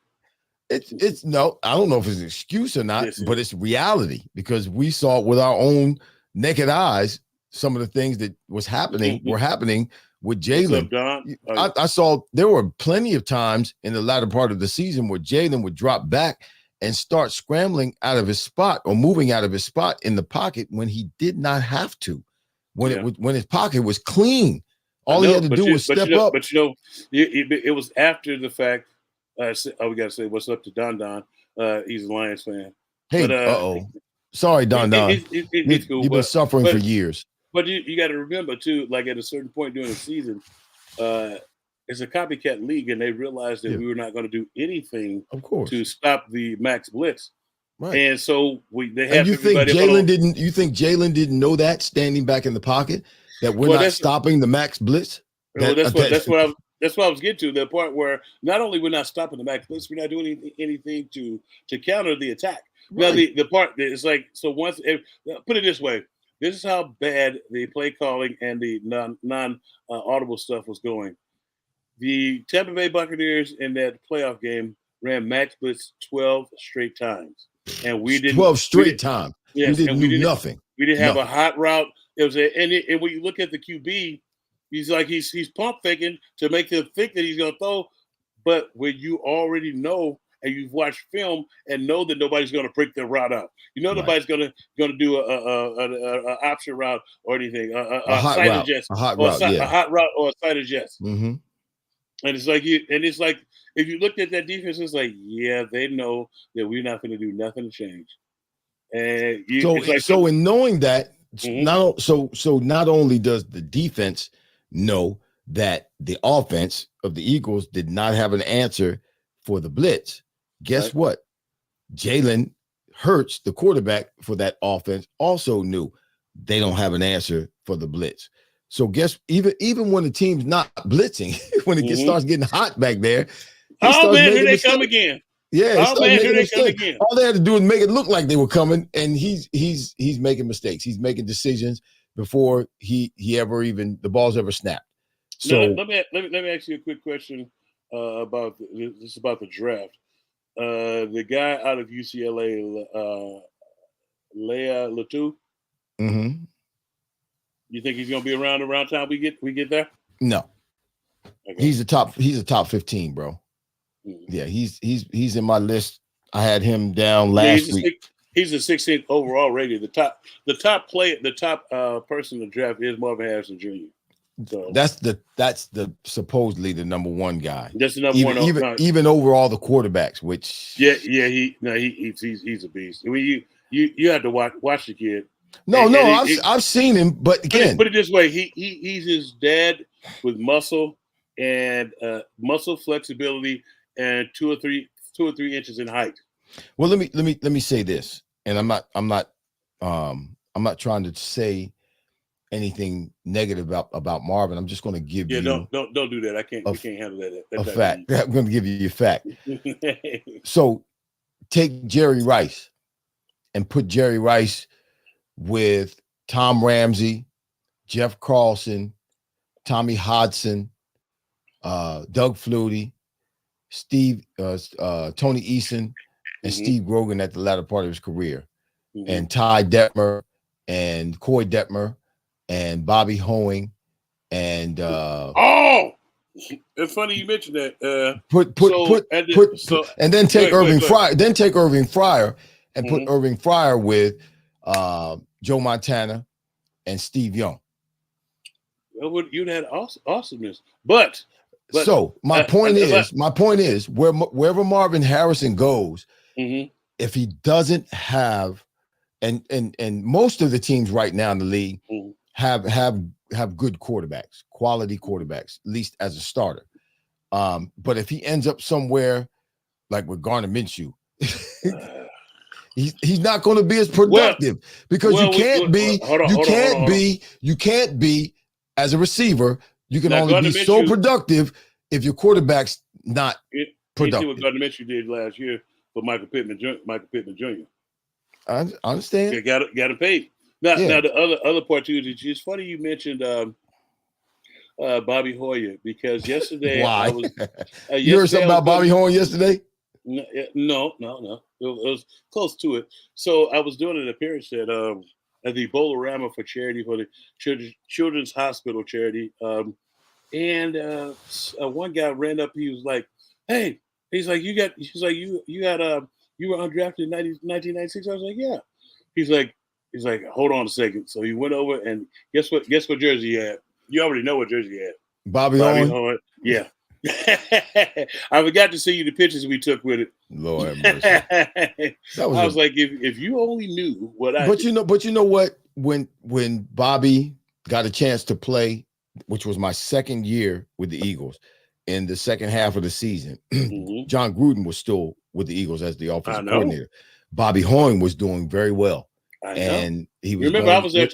It's no, I don't know if it's an excuse or not, but it's reality because we saw with our own naked eyes some of the things that were happening with Jalen. I saw there were plenty of times in the latter part of the season where Jalen would drop back and start scrambling out of his spot or moving out of his spot in the pocket when he did not have to, when his pocket was clean. All he had to do was step up. But it was after the fact. We got to say what's up to Don. He's a Lions fan. Hey, sorry, Don. He's cool, you've been suffering for years. But you got to remember too, like at a certain point during the season, it's a copycat league, and they realized that we were not going to do anything, of course, to stop the max blitz. Right. And so they have. You think Jalen didn't know that standing back in the pocket that we're not stopping the max blitz? That's what I was getting to, the part where not only we're not stopping the max blitz, we're not doing anything to counter the attack. Right. Now the part that is like, so once put it this way, this is how bad the play calling and the non audible stuff was going. The Tampa Bay Buccaneers in that playoff game ran max blitz 12 straight times, and we didn't. 12 straight times. Yes, we didn't do nothing. We didn't have a hot route. It was and when you look at the QB, he's pump faking to make them think that he's going to throw, but when you already know and you've watched film and know that nobody's going to break their route out, nobody's going to do a option route or anything, a hot route, a hot route or a side adjust. Mm-hmm. And it's like if you looked at that defense, it's like, yeah, they know that we're not going to do nothing to change. And so in knowing that, not only does the defense know that the offense of the Eagles did not have an answer for the blitz, guess what? Jalen Hurts, the quarterback for that offense, also knew they don't have an answer for the blitz. So even when the team's not blitzing, when it starts getting hot back there, oh man, here they come again. Yeah, oh man, here they come again. All they had to do is make it look like they were coming, and he's making mistakes. He's making decisions before he ever even the ball's ever snapped. So now, let me ask you a quick question about the draft. The guy out of UCLA, Leah Latu. Mm-hmm. You think he's gonna be around time we get there? No. Okay. He's a top 15, bro. Mm-hmm. Yeah, he's in my list. I had him down last week. He's the 16th overall rated. The top person to draft is Marvin Harrison Jr. So that's the supposedly the number one guy. That's the number one. Even over all the quarterbacks, which he's a beast. I mean, you have to watch the kid. I've seen him, but again, put it this way: he's his dad with muscle and muscle flexibility and two or three inches in height. Well, let me say this, and I'm not trying to say anything negative about Marvin. I'm just going to give you. Don't do that. We can't handle that. A fact. I'm going to give you a fact. So, take Jerry Rice. and put Jerry Rice with Tom Ramsey, Jeff Carlson, Tommy Hodson, Doug Flutie, Tony Eason, and Steve Grogan at the latter part of his career, and Ty Detmer, and Coy Detmer, and Bobby Hoeing, and it's funny you mentioned that. And then take Irving Fryar. Then take Irving Fryar and put Irving Fryar with Joe Montana and Steve Young. You'd had awesomeness, but so my point is wherever Marvin Harrison goes, if he doesn't have, and most of the teams right now in the league have good quarterbacks, quality quarterbacks, at least as a starter. But if he ends up somewhere like with Gardner Minshew, he's not going to be as productive because you can't be as a receiver. You can only be so productive if your quarterback's not productive. You see what Gardner Minshew did last year for Michael Pittman Jr. I understand. Yeah, got him paid. Now the other part too is it's funny you mentioned Bobby Hoyer, because yesterday Why? I was you heard something about Bobby Hoyer yesterday? No. It was close to it. So I was doing an appearance at the Bowl-O-Rama for charity, for the Children's Hospital charity. And one guy ran up. He was like, "Hey," he's like, "You were undrafted in 1996." I was like, "Yeah." He's like, "Hold on a second." So he went over and guess what jersey he had? You already know what jersey he had. Bobby Hoyer. Yeah. I forgot to send you the pictures we took with it. Lord have mercy. I was like, if you only knew what I But you know what? When Bobby got a chance to play, which was my second year with the Eagles, in the second half of the season, John Gruden was still with the Eagles as the offensive coordinator. Bobby Hoyer was doing very well. I know. And he was. I was there.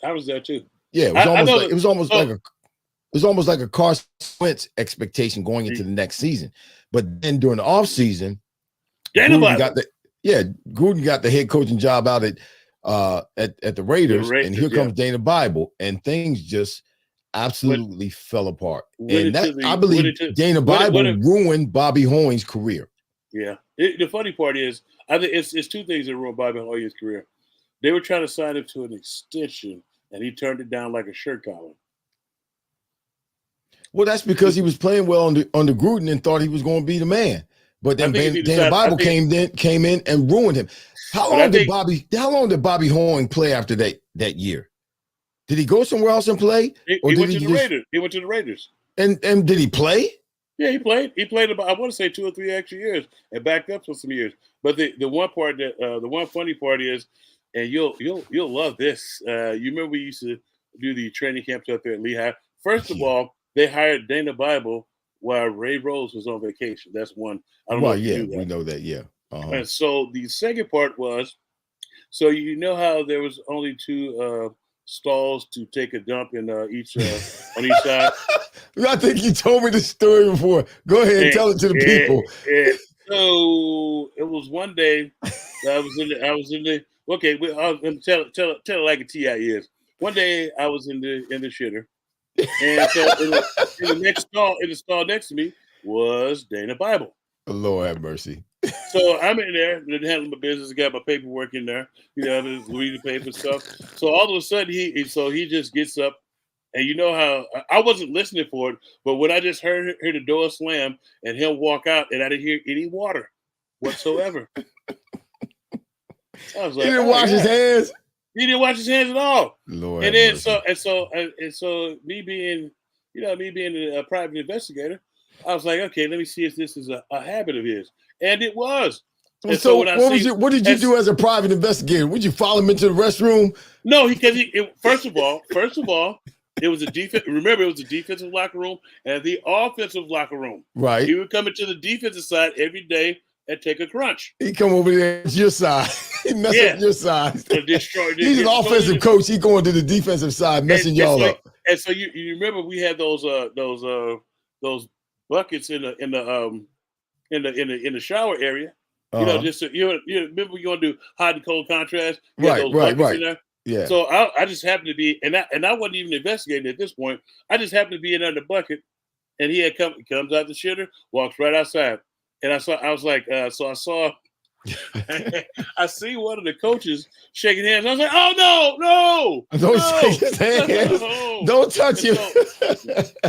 I was there too. Yeah, it was almost like a Carson Wentz expectation going into the next season. But then during the offseason, Gruden got the head coaching job out at the Raiders, and here comes Dana Bible, and things just absolutely fell apart. I believe Dana Bible ruined Bobby Hoyer's career. Yeah. The funny part is, I think it's two things that ruined Bobby Hoyer's career. They were trying to sign him to an extension, and he turned it down like a shirt collar. Well, that's because he was playing well under Gruden and thought he was going to be the man. But then Dana Bible came in and ruined him. How long did Bobby Hoyer play after that year? Did he go somewhere else and play? He went to the Raiders. He went to the Raiders. And did he play? Yeah, he played. He played about, I want to say, 2 or 3 extra years and backed up for some years. But the one funny part is, and you'll love this. You remember we used to do the training camps up there at Lehigh. First of all, they hired Dana Bible while Ray Rose was on vacation. That's one. I don't know. We know that. Yeah. And so the second part was, so you know how there was only 2 stalls to take a dump in each on each side. I think you told me this story before. Go ahead and tell it to the people. So it was one day that I was in the. Okay, I'll tell it like a TI is. One day I was in the shitter, and so in the stall next to me was Dana Bible. Lord have mercy. So I'm in there, handling my business, got my paperwork in there, reading paper stuff. So all of a sudden he just gets up, and you know how I wasn't listening for it, but when I just heard the door slam and him walk out, and I didn't hear any water whatsoever. I was like, he didn't wash his hands. He didn't wash his hands at all. Lord, and then so me being a private investigator, I was like, okay, let me see if this is a habit of his, and it was. And so what did you do as a private investigator? Would you follow him into the restroom? No, because first of all, it was a defense. Remember, it was a defensive locker room and the offensive locker room. Right. He would come into the defensive side every day and take a crunch. He come over there to your side. He mess up your side. He's an offensive coach. He going to the defensive side, messing y'all up. And so you remember we had those buckets in the shower area. Just you remember you want to do hot and cold contrast. You had Right, those right, buckets right. in there. Yeah. So I just happened to be, and I wasn't even investigating at this point. I just happened to be in under the bucket, and he comes out the shitter, walks right outside, and I was like, so I saw. I see one of the coaches shaking hands. I was like, "Oh no, Don't shake his hands. no!" Don't touch him.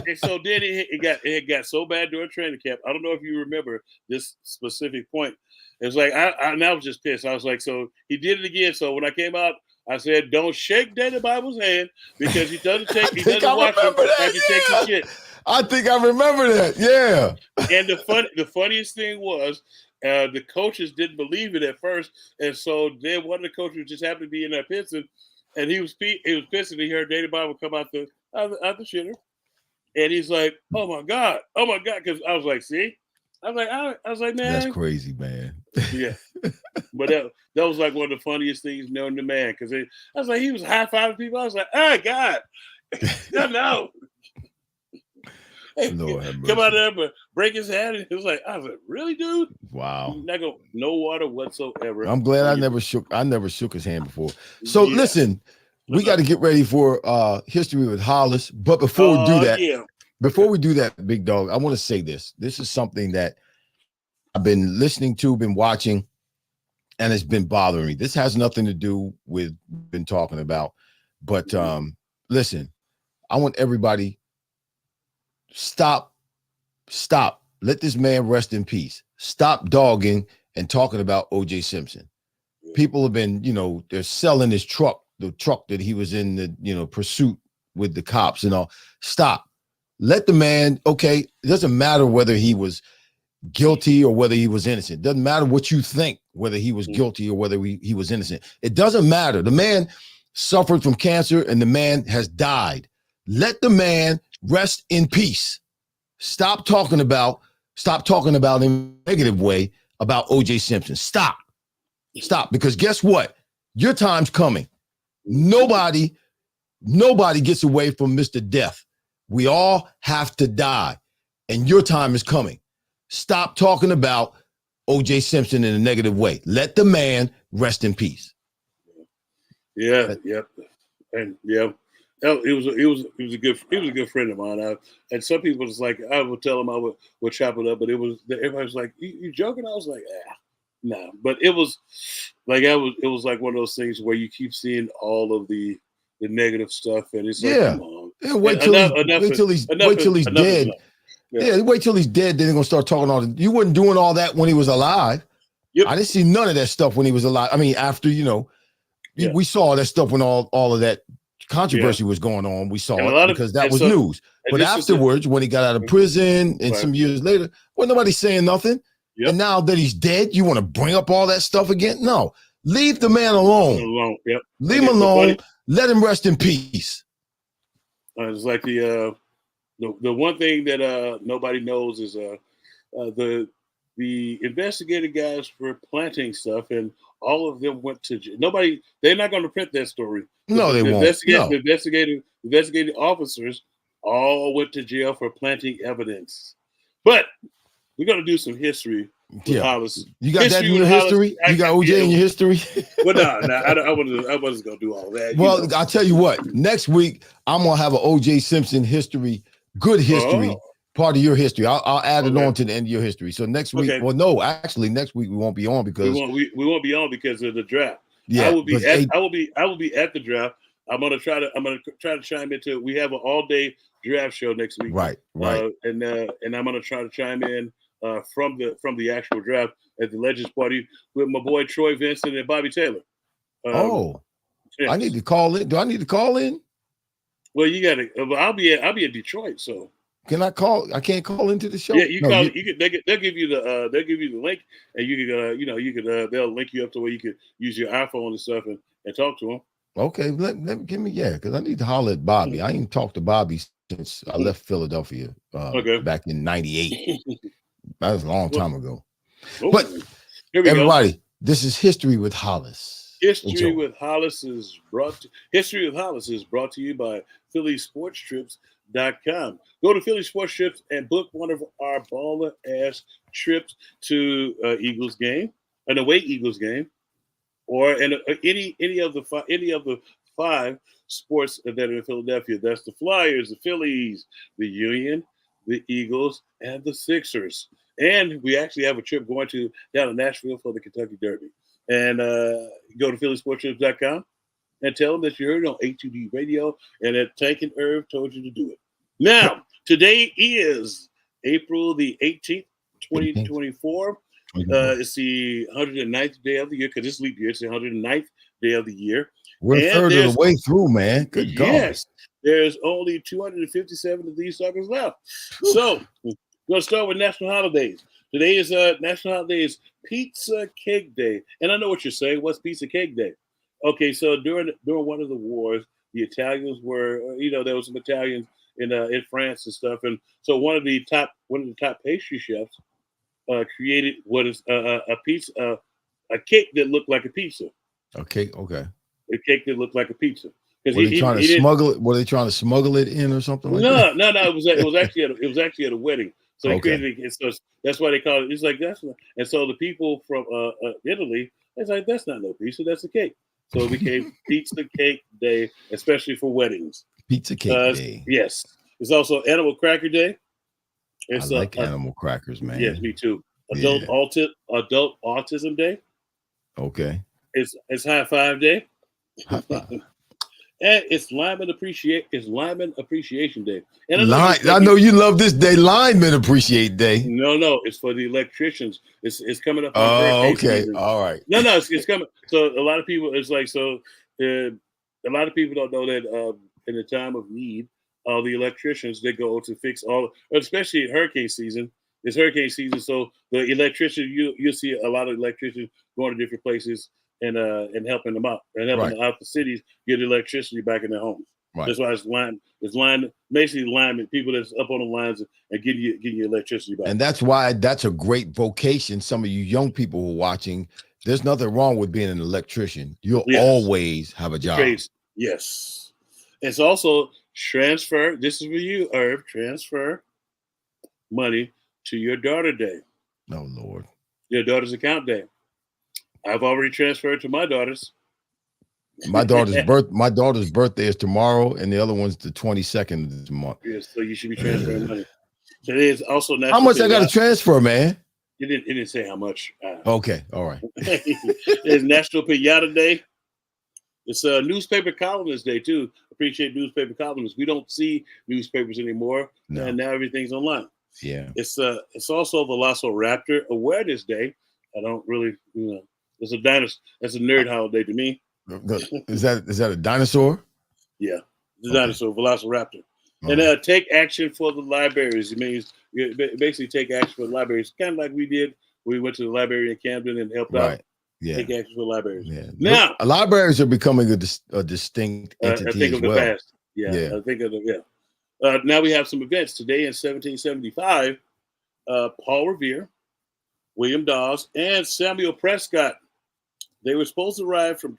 And so then it got so bad during training camp. I don't know if you remember this specific point. It was like I was just pissed. I was like, so he did it again. So when I came out, I said, "Don't shake Danny Bible's hand because he doesn't take. He doesn't watch him after he takes his shit." I think I remember that. Yeah. And the funniest thing was, the coaches didn't believe it at first, and so then one of the coaches just happened to be in there pissing, and he was pissing. He heard Danny Bible come out the shitter, and he's like, "Oh my god!" Because I was like, "See," I was like, "Man, That's crazy, man." Yeah, but that was like one of the funniest things known to man. Because I was like, he was high fiving people. I was like, "Oh God, no." Hey, Lord have come out mercy. there, but break his hand. And it was like, I was like, really, dude? Wow. Not gonna, no water whatsoever. I'm glad I never shook his hand before. So listen, we got to get ready for history with Hollis. But before we do that, big dog, I want to say this. This is something that I've been listening to, been watching, and it's been bothering me. This has nothing to do with been talking about. But listen, I want everybody stop. Let this man rest in peace. Stop dogging and talking about O.J. Simpson. People have been, they're selling his truck, the truck that he was in the, pursuit with the cops and all. Stop. Let the man, okay, it doesn't matter whether he was guilty or whether he was innocent. It doesn't matter what you think, whether he was guilty or whether he was innocent. It doesn't matter. The man suffered from cancer and the man has died. Let the man rest in peace. Stop talking about in a negative way about O.J. Simpson. Stop, because guess what? Your time's coming. Nobody gets away from Mr. Death. We all have to die, and your time is coming. Stop talking about O.J. Simpson in a negative way. Let the man rest in peace. Yeah, yep, and yeah. He was a good friend of mine. And some people was like, I would tell him I would chop it up, but everybody was like, you joking? I was like, no. But it was like like one of those things where you keep seeing all of the negative stuff, and it's like, come on. Yeah, wait till he's dead. Wait till he's dead. Then they're gonna start talking all. You weren't doing all that when he was alive. Yep. I didn't see none of that stuff when he was alive. I mean, after we saw that stuff when all of that controversy was going on. We saw it because that was news. But afterwards, when he got out of prison and some years later, nobody saying nothing. Yep. And now that he's dead, you want to bring up all that stuff again? No, leave the man alone. Yep. Leave him alone. Let him rest in peace. It's like the one thing that nobody knows is the investigative guys were planting stuff, and all of them went to jail. They're not going to print that story. No, they won't. The investigative officers all went to jail for planting evidence. But we're going to do some history with Hollis. You got that in your history? You got OJ in your history? Well, no, I wasn't going to do all that. Well, I'll tell you what. Next week, I'm going to have an OJ Simpson history, good history, part of your history. I'll add it on to the end of your history. So next week, well, no, actually, next week we won't be on because we won't be on because of the draft. Yeah, I will be at the draft. I'm gonna try to chime into. We have an all day draft show next week. Right. And I'm gonna try to chime in from the actual draft at the Legends Party with my boy Troy Vincent and Bobby Taylor. I need to call in. Do I need to call in? Well, you got to. I'll be at Detroit, so. Can I call? I can't call into the show. Yeah, you call. They'll give you the link, and you could they'll link you up to where you could use your iPhone and stuff and talk to them. Okay, let me give me because I need to holler at Bobby. I ain't talked to Bobby since I left Philadelphia back in '98. That was a long time ago. But everybody, this is History with Hollis. History with Hollis is brought to you by PhillySportsTrips.com. Go to Philly Sports Trips and book one of our baller ass trips to Eagles game, an away Eagles game, or any of the five sports that are in Philadelphia. That's the Flyers, the Phillies, the Union, the Eagles, and the Sixers. And we actually have a trip going down to Nashville for the Kentucky Derby. And go to phillysportstrips.com and tell them that you heard it on A2D Radio and that Tank and Irv told you to do it. Now, today is April the 18th, 2024. It's the 109th day of the year because it's leap year. It's the 109th day of the year. We're a third of the way through, man. Good God. Yes. There's only 257 of these suckers left. So we're going to start with national holidays. Today is national holiday is Pizza Cake Day. And I know what you're saying. What's Pizza Cake Day? Okay, so during one of the wars, the Italians were, there was some Italians in France and stuff. And so one of the top pastry chefs created what is a pizza, a cake that looked like a pizza. A cake, okay. A cake that looked like a pizza. Were they trying to smuggle it? Were they trying to smuggle it in or something like that? No. It was actually at a wedding. So they created it. So that's why they call it. It's like that's. And so the people from Italy, it's like that's not no pizza. That's a cake. So it became Pizza Cake Day, especially for weddings. Pizza Cake Day. Yes. It's also Animal Cracker Day. I like animal crackers, man. Yes, me too. Adult Autism Day. Okay. It's High Five Day. High five. And it's Lineman Appreciation Day. And I know you love this day, Lineman Appreciate Day. No, it's for the electricians. It's coming up. Oh, okay, season. All right. No, it's coming. So a lot of people, it's like a lot of people don't know that in the time of need, all the electricians they go to fix especially in hurricane season. It's hurricane season, so the electrician you'll see a lot of electricians going to different places and helping them out and helping out the cities get electricity back in their homes. Right. That's why it's basically linemen, people that's up on the lines and getting you electricity back. And that's why that's a great vocation. Some of you young people who are watching, there's nothing wrong with being an electrician. You'll always have a job. Yes. It's also transfer. This is for you, Irv. Transfer money to your daughter day. Oh, Lord. Your daughter's account day. I've already transferred to my daughters. My daughter's birthday is tomorrow, and the other one's the 22nd of this month. Yes, so you should be transferring money. Today is also National. How much I got to transfer, man? It didn't say how much. Okay, all right. It's National Pinata Day. It's a newspaper columnist day too. Appreciate newspaper columnists. We don't see newspapers anymore, and now everything's online. Yeah. It's also Velociraptor Awareness Day. I don't really, it's a dinosaur. That's a nerd holiday to me. Is that a dinosaur? Yeah, it's a dinosaur, Velociraptor. And take action for the libraries. It means you basically take action for the libraries, kind of like we did. We went to the library in Camden and helped out. Yeah. Take action for the libraries. Yeah. Now, libraries are becoming a distinct entity I think as of well. The past. Yeah. I think of the now we have some events today in 1775. Paul Revere, William Dawes, and Samuel Prescott. They were supposed to arrive from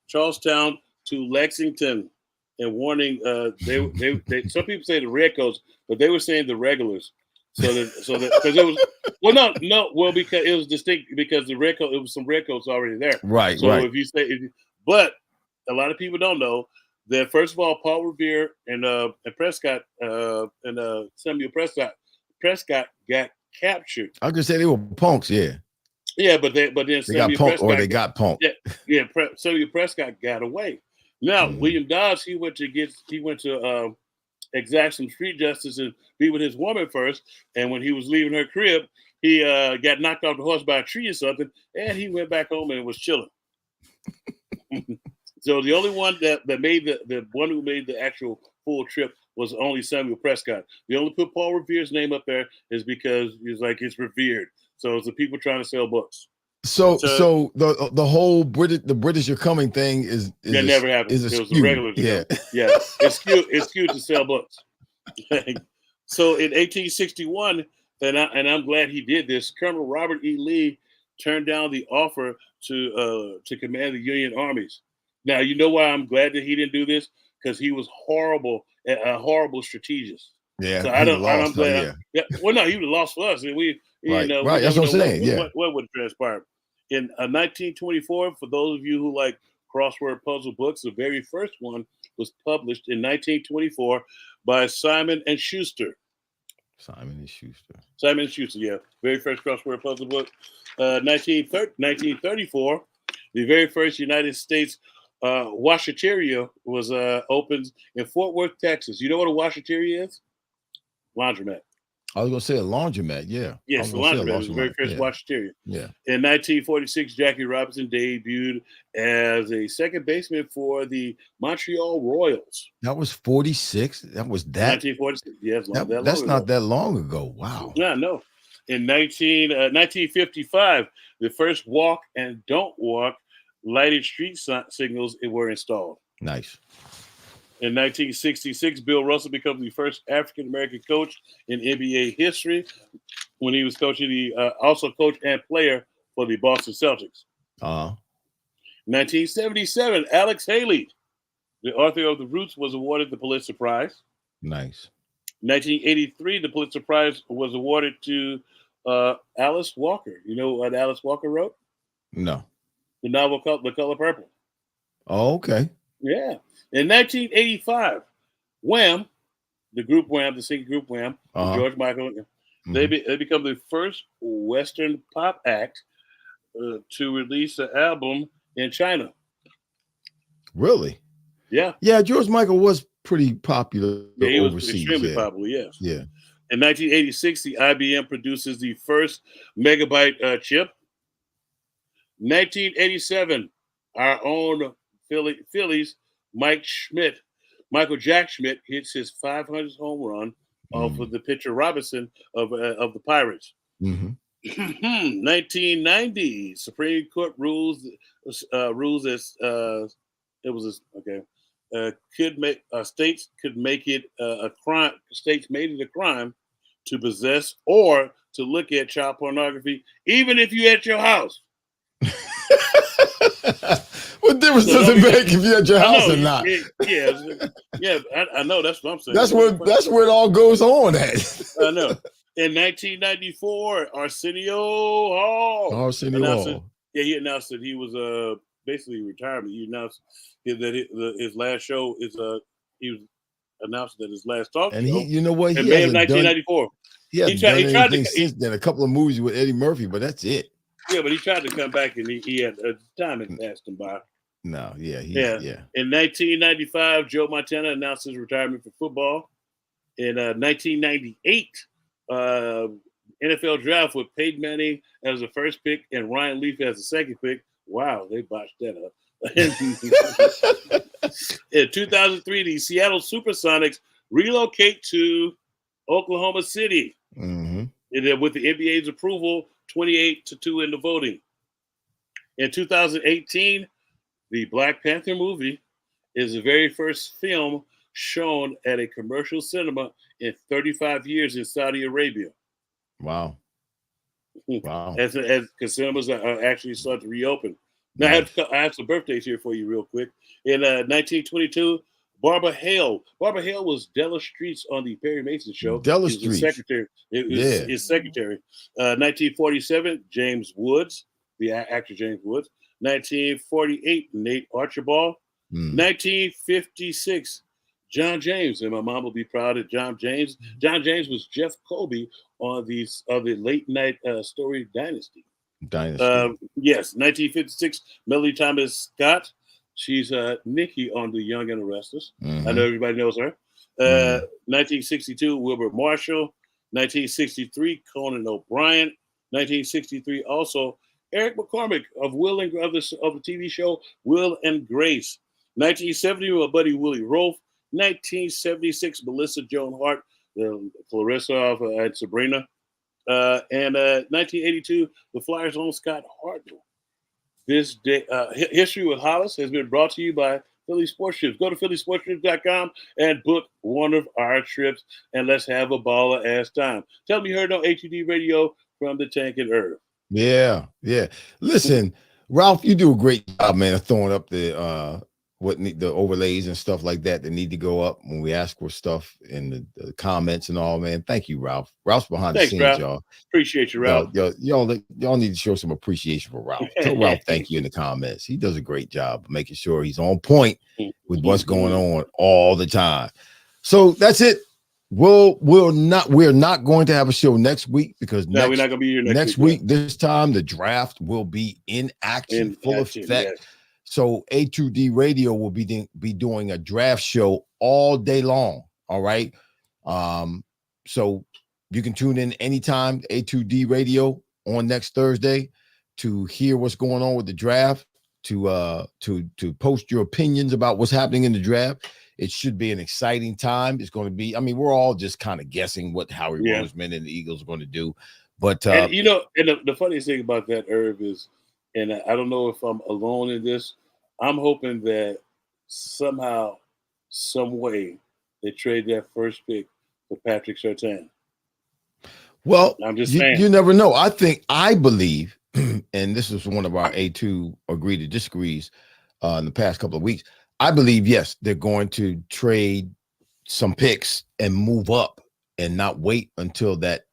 Charlestown to Lexington, and warning. They some people say the redcoats, but they were saying the regulars. So that because it was because it was distinct because the redcoat it was some redcoats already there. Right. So if you say, but a lot of people don't know that first of all, Paul Revere and Prescott and Samuel Prescott got captured. I was gonna say they were punks, yeah. Yeah, but then Samuel Prescott got punked. Yeah. Samuel Prescott got away. Now William Dodge, he went to exact some street justice and be with his woman first. And when he was leaving her crib, he got knocked off the horse by a tree or something, and he went back home and was chilling. So the only one that made the one who made the actual full trip was only Samuel Prescott. The only put Paul Revere's name up there is because it's revered. So it's the people trying to sell books. So the whole British are coming thing is that never happened. It was a regular. Yeah. It's skewed to sell books. So in 1861, and I'm glad he did this. Colonel Robert E. Lee turned down the offer to command the Union armies. Now you know why I'm glad that he didn't do this, because he was a horrible strategist. Yeah, So he I'm lost. glad. Yeah. Well, no, he would have lost for us, and we, Right. That's what I'm saying. What would have transpired in 1924? For those of you who like crossword puzzle books, the very first one was published in 1924 by Simon and Schuster. Simon and Schuster. Simon and Schuster, yeah, very first crossword puzzle book. 1934, the very first United States washateria was opened in Fort Worth, Texas. You know what a washateria is? Laundromat. I was gonna say a laundromat. Yeah. Yes, the laundromat was the very first washateria. Yeah. In 1946, Jackie Robinson debuted as a second baseman for the Montreal Royals. That was 46. That was that. 1946. Yes, that's not that long ago. Wow. Yeah, no. In 1955, the first walk and don't walk lighted street signals were installed. Nice. In 1966, Bill Russell becomes the first African-American coach in NBA history when he was coaching also coach and player for the Boston Celtics. 1977, Alex Haley, the author of The Roots, was awarded the Pulitzer Prize. Nice. 1983, the Pulitzer Prize was awarded to Alice Walker. You know what Alice Walker wrote? No. The novel The Color Purple. Oh, okay. Yeah. In 1985, Wham, the group Wham, the singing group Wham, George Michael, they become the first Western pop act to release an album in China. Really? Yeah. Yeah, George Michael was pretty popular he was overseas. Extremely popular, yes. Yeah. In 1986, the IBM produces the first megabyte chip. 1987, our own Phillies, Michael Jack Schmidt hits his 500th home run off of the pitcher Robinson of the Pirates. 1990, Supreme Court rules as states could make it a crime. States made it a crime to possess or to look at child pornography, even if you're at your house. What difference does it make if you're at your house or not? I know. That's what I'm saying. That's where it all goes on at. I know. In 1994, Arsenio Hall. He announced that he was basically retirement. He announced that his last show is he was announced that his last talk show. And you know what? In May of 1994. He hasn't done anything since then. A couple of movies with Eddie Murphy, but that's it. Yeah, but he tried to come back, and he had time had passed him by. No, yeah. In 1995, Joe Montana announced his retirement from football. In 1998, NFL draft with Peyton Manning as the first pick and Ryan Leaf as the second pick. Wow, they botched that up. In 2003, the Seattle Supersonics relocate to Oklahoma City. With the NBA's approval, 28-2 in the voting. In 2018, the Black Panther movie is the very first film shown at a commercial cinema in 35 years in Saudi Arabia. Wow. As cinemas are actually starting to reopen. Now, I have some birthdays here for you real quick. In 1922, Barbara Hale. Barbara Hale was Della Streets on the Perry Mason show. Della Streets. His secretary. 1947, James Woods, the actor James Woods. 1948, Nate Archibald. 1956, John James. And my mom will be proud of John James. John James was Jeff Colby on the late night story Dynasty. Yes, 1956, Melody Thomas Scott. She's Nikki on The Young and the Restless. I know everybody knows her. 1962, Wilbur Marshall. 1963, Conan O'Brien. 1963, also Eric McCormick of of the TV show Will and Grace. 1970, my buddy Willie Rolfe. 1976, Melissa Joan Hart, Clarissa of Sabrina. And 1982, the Flyers' own Scott Hartnell. This day, History with Hollis has been brought to you by Philly Sports Trips. Go to phillysportstrips.com and book one of our trips, and let's have a baller ass time. Tell me you heard on HUD Radio from the Tank and Irv. Yeah. Listen, Ralph, you do a great job, man, of throwing up the the overlays and stuff like that need to go up when we ask for stuff in the comments and all, man. Thank you, Ralph. Ralph's behind the scenes, Ralph. y'all. Appreciate you, Ralph. Y'all need to show some appreciation for Ralph. Tell Ralph thank you in the comments. He does a great job of making sure he's on point with what's going on all the time. So that's it. We're not going to have a show next week because we're not going to be here next week. This time the draft will be in action, full effect. Yes. So A2D Radio will be doing a draft show all day long. All right. So you can tune in anytime, A2D Radio on next Thursday, to hear what's going on with the draft, to post your opinions about what's happening in the draft. It should be an exciting time. It's going to be, I mean, we're all just kind of guessing what Howie Roseman and the Eagles are going to do. But and the funniest thing about that, Irv, is, and I don't know if I'm alone in this, I'm hoping that somehow, some way, they trade that first pick for Patrick Surtain. Well, I'm just saying. You never know. I believe, and this is one of our A2 agree to disagrees in the past couple of weeks. I believe, yes, they're going to trade some picks and move up and not wait until that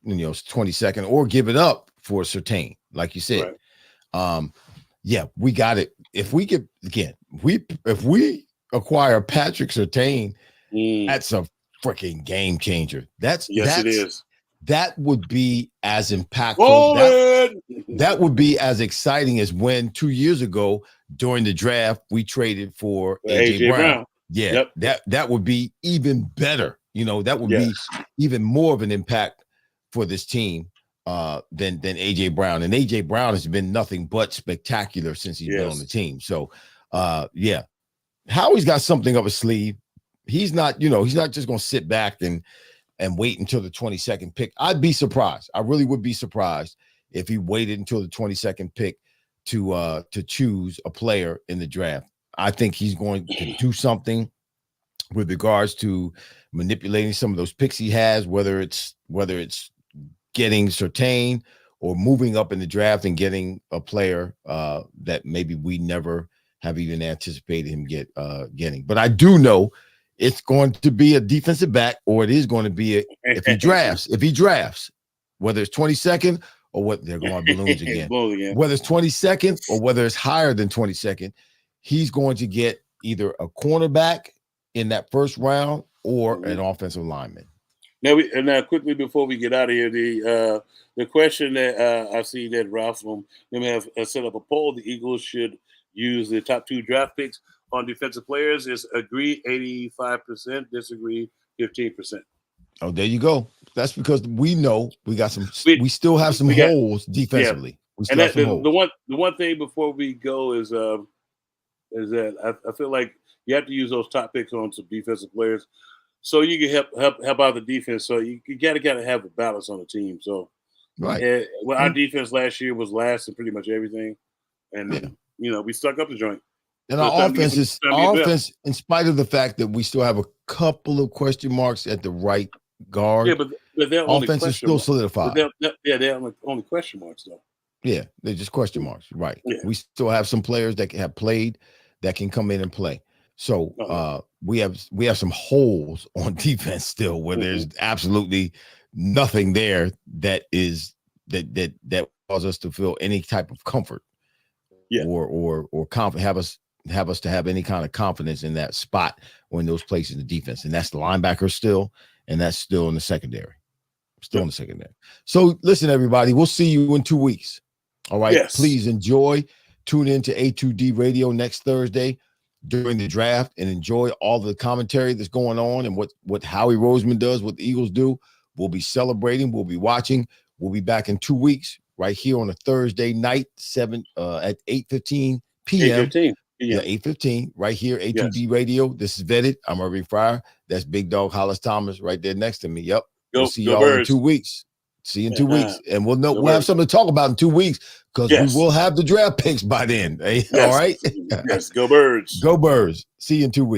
22nd or give it up for Surtain, like you said. Right. Yeah, we got it. If we get if we acquire Patrick Surtain, that's a freaking game changer. It is. That would be as impactful. That would be as exciting as when 2 years ago during the draft we traded for AJ Brown. Yeah, that would be even better. That would be even more of an impact for this team than AJ Brown. And AJ Brown has been nothing but spectacular since he's been on the team. So Howie's got something up his sleeve. He's not just going to sit back and wait until the 22nd pick. I'd be surprised. I really would be surprised if he waited until the 22nd pick to choose a player in the draft. I think he's going to do something with regards to manipulating some of those picks he has, whether it's getting Surtain or moving up in the draft and getting a player that maybe we never have even anticipated him getting. But I do know it's going to be a defensive back, or it is going to be if he drafts, whether it's 22nd or what they're going balloons again, whether it's 22nd or whether it's higher than 22nd, he's going to get either a cornerback in that first round or an offensive lineman. Now, quickly before we get out of here, the question that I see that Ralph from them have set up a poll: the Eagles should use the top 2 draft picks on defensive players. Is agree 85%, disagree 15%. Oh, there you go. That's because we know we got some. We still have some holes defensively. Yeah. The one thing before we go is that I feel like you have to use those top picks on some defensive players, so you can help out the defense. So you gotta have a balance on the team. So right. Our defense last year was last in pretty much everything, and we stuck up the joint. And our offense, in spite of the fact that we still have a couple of question marks at the right guard, but they're offense is still solidified. They're only question marks though. Yeah, they're just question marks, right? Yeah. We still have some players that have played that can come in and play. So we have some holes on defense still, where there's absolutely nothing there that causes us to feel any type of comfort, or have us to have any kind of confidence in that spot or in those places in the defense. And that's the linebacker still, and that's still in the secondary. In the secondary. So listen, everybody, we'll see you in 2 weeks. All right. Yes. Please enjoy. Tune in to A2D Radio next Thursday during the draft and enjoy all the commentary that's going on and what Howie Roseman does, what the Eagles do. We'll be celebrating. We'll be watching. We'll be back in 2 weeks right here on a Thursday night, at 8:15 p.m. 8:15 right here, A2D Radio. This is Vetted. I'm Irving Fryar. That's Big Dog Hollis Thomas right there next to me. Yep. We'll see y'all in 2 weeks. See you in 2 weeks. And we'll have something to talk about in 2 weeks because we will have the draft picks by then. All right? Yes, go Birds. Go Birds. See you in 2 weeks.